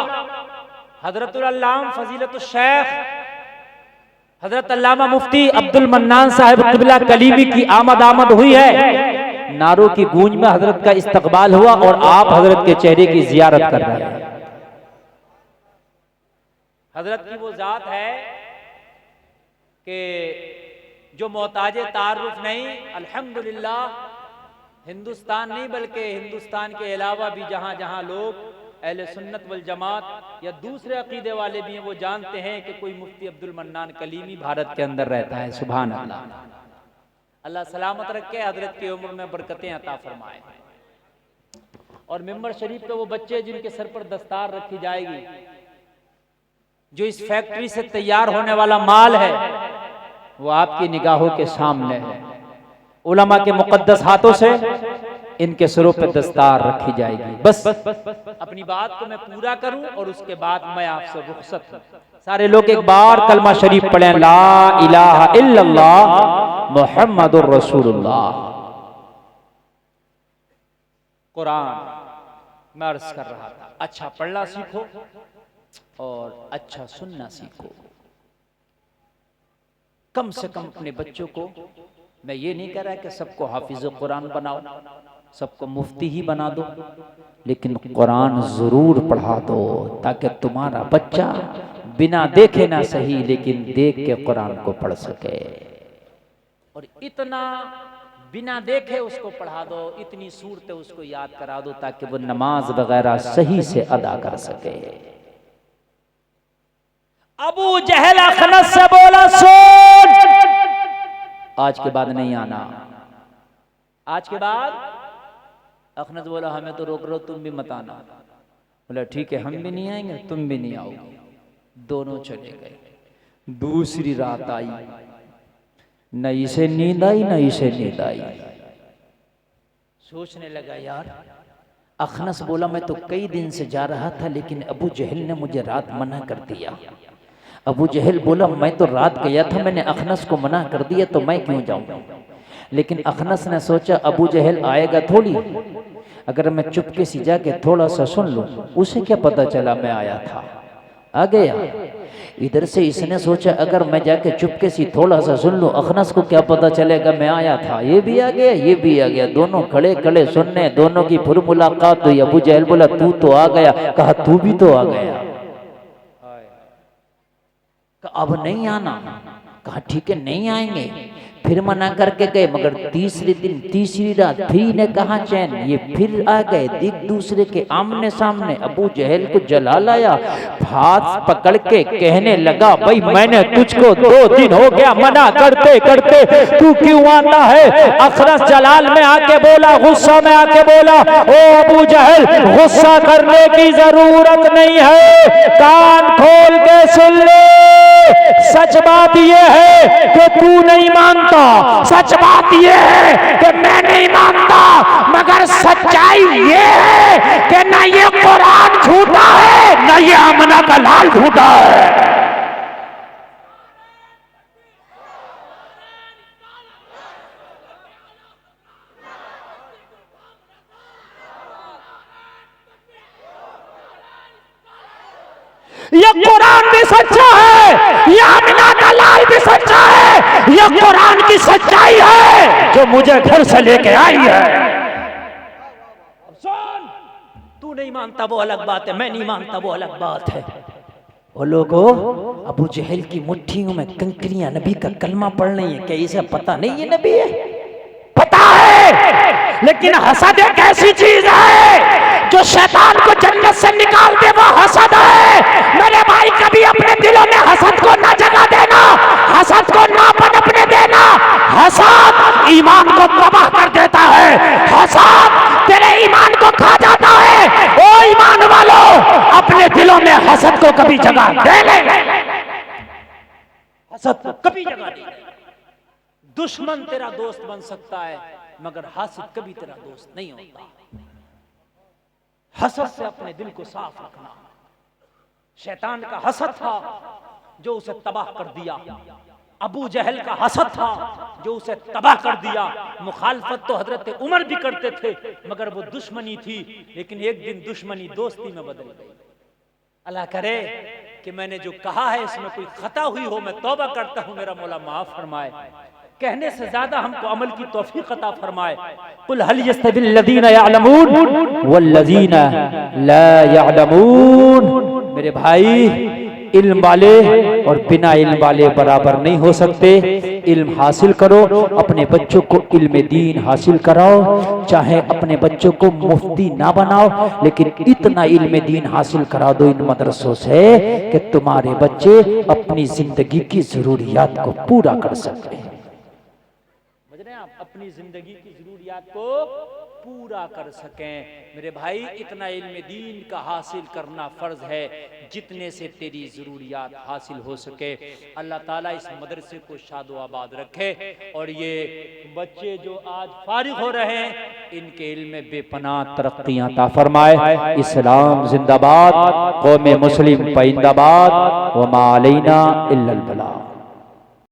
हज़रतुल अल्लामा फ़ज़ीलतुश शेख हजरत अल्लामा मुफ्ती अब्दुल मन्नान साहिब क़िबला कलीमी की आमद हुई है। नारों की गूंज में हजरत का इस्तकबाल हुआ और आप हजरत के चेहरे की जियारत कर रहे हैं। हजरत की वो जात है कि जो मोहताज तारुफ नहीं, अल्हम्दुलिल्लाह हिंदुस्तान नहीं बल्कि हिंदुस्तान के अलावा भी जहां जहां लोग अहले सुन्नत वल जमात या दूसरे अकीदे वाले भी हैं, वो जानते हैं कि कोई मुफ्ती अब्दुल मन्नान कलीमी भारत के अंदर रहता है। सुभान अल्लाह। अल्लाह सलामत रखे, हजरत की उम्र में बरकतें अता फरमाए। और मिंबर शरीफ पे वो बच्चे जिनके सर पर दस्तार रखी जाएगी, जो इस फैक्ट्री से तैयार होने वाला माल है, वो आपकी निगाहों के सामने है। उलमा के मुकद्दस हाथों से इनके सिरों पे दस्तार रखी जाएगी। बस अपनी बात को मैं पूरा करूं और उसके बाद मैं आपसे रुखसत हूं। सारे लोग एक बार कलमा शरीफ पढ़ें, ला इलाहा इल्लल्लाह मुहम्मदुर रसूलुल्लाह। कुरान मैं अर्ज कर रहा था, अच्छा पढ़ना सीखो और अच्छा सुनना सीखो। कम से कम अपने बच्चों को, मैं ये नहीं कह रहा कि सबको हाफिज कुरान बनाओ, सबको मुफ्ती ही बना दो, लेकिन कुरान जरूर पढ़ा दो ताकि तुम्हारा बच्चा बिना देखे ना सही लेकिन देख के कुरान को पढ़ सके। और इतना बिना देखे उसको पढ़ा दो, इतनी सूरतें उसको याद करा दो ताकि वो नमाज वगैरह सही से अदा कर सके। अबू जहल अखनस से बोला, सुन आज के बाद नहीं आना। आज के बाद अखनस बोला, हमें तो रोक रहे हो, तुम भी मत आना। बोला ठीक है, हम भी नहीं आएंगे, तुम भी नहीं आओगे। दोनों चले गए। दूसरी रात आई, न इसे नींद आई न इसे नींद आई। सोचने लगा यार, अखनस बोला मैं तो कई दिन से जा रहा था लेकिन अबू जहल ने मुझे रात मना कर दिया। अबू जहल बोला मैं तो रात गया था, मैंने अखनस को मना कर दिया तो मैं क्यों जाऊं। लेकिन अखनस ने सोचा अबू जहल आएगा थोड़ी, अगर मैं चुपके से जाके थोड़ा सा सुन लूं, उसे क्या पता चला मैं आया था, आ गया। इधर से इसने सोचा अगर मैं जाके चुपके से थोड़ा सा सुन लूं, अखनस को क्या पता चलेगा मैं आया था। ये भी आ गया, ये भी आ गया, दोनों खड़े खड़े सुनने, दोनों की फिर मुलाकात हुई। अबू जहल बोला तू तो आ गया, कहा तू भी तो आ गया, अब नहीं आना, कहा ठीक है नहीं आएंगे। फिर मना करके गए, मगर तीसरे दिन तीसरी रात फिर ने कहा चैन, ये फिर आ गए। एक दूसरे के आमने सामने अबू जहल को जला लाया, हाथ पकड़ के कहने लगा भाई मैंने तुझको 2 दिन हो गया मना करते करते, तू क्यों आता है। अखनस जलाल में आके बोला, गुस्सा में आके बोला, ओ अबू जहल गुस्सा करने की जरूरत नहीं है, कान खोल के सुन ले। सच बात यह है कि तू नहीं मानता, सच बात यह है कि मैं नहीं मानता, मगर सच्चाई ये है कि ना ये कुरान झूठा है ना ये आमना का लाल झूठा है। ये कुरान भी सच्चा है, ये आमिना का लाल भी सच्चा है, ये कुरान की सच्चाई है जो मुझे घर से लेके आई है। सुन, तू नहीं मानता वो अलग बात है, मैं नहीं मानता वो अलग बात है। वो लोगों, अबू जहल की मुट्ठियों में कंकरियां नबी का कलमा पढ़ रही है, क्या इसे पता नहीं ये नबी है? पता है, लेकिन हसद एक ऐसी चीज है जो शैतान को जन्नत से निकाल दे, वो हसद है। मेरे भाई, कभी अपने दिलों में हसद को ना जगा देना, हसद को ना पनपने देना। हसद ईमान को तबाह कर देता है, हसद तेरे ईमान को खा जाता है। ओ ईमान वालों, अपने दिलों में हसद को कभी जगा देने, हसद को कभी जगा नहीं। दुश्मन तेरा दोस्त बन सकता है, मगर हासिद कभी तेरा दोस्त नहीं होता। हसद से अपने दिल को साफ रखना। शैतान का हसद था जो उसे तबाह कर दिया, अबू जहल का हसद था जो उसे तबाह कर दिया। मुखालफत तो हजरत उमर भी करते थे, मगर वो दुश्मनी थी, लेकिन एक दिन दुश्मनी दोस्ती में बदल गई। अल्लाह करे कि मैंने जो कहा है इसमें कोई खता हुई हो, मैं तौबा करता हूं, मेरा मौला माफ फरमाए। कहने से ज्यादा हमको अमल की तौफीक अता फरमाए। कुल हल यस्तविल लज़ीना यअलमून वल्लज़ीना ला यअलमून। मेरे भाई, इल्म वाले और बिना इल्म वाले बराबर नहीं हो सकते। इल्म हासिल करो, अपने बच्चों को इल्म दीन हासिल कराओ, चाहे अपने बच्चों को मुफ्ती ना बनाओ, लेकिन इतना इल्म दीन हासिल करा दो इन मदरसों से कि तुम्हारे बच्चे अपनी जिंदगी की जरूरियात को पूरा कर सकते हैं। आप अपनी जिंदगी की जरूरियात को पूरा कर सकें। मेरे भाई, इतना इल्म दीन का हासिल करना फर्ज है जितने से तेरी जरूरियात हासिल हो सके। अल्लाह ताला इस मदरसे को शादो आबाद रखे, और ये बच्चे जो आज फारिग हो रहे हैं, इनके इल्म में बेपनाह तरक्कियां अता फरमाए। इस्लाम जिंदाबाद, कौम मुस्लिम पाइंदाबाद, व मा अलैना इल्लल बलाग।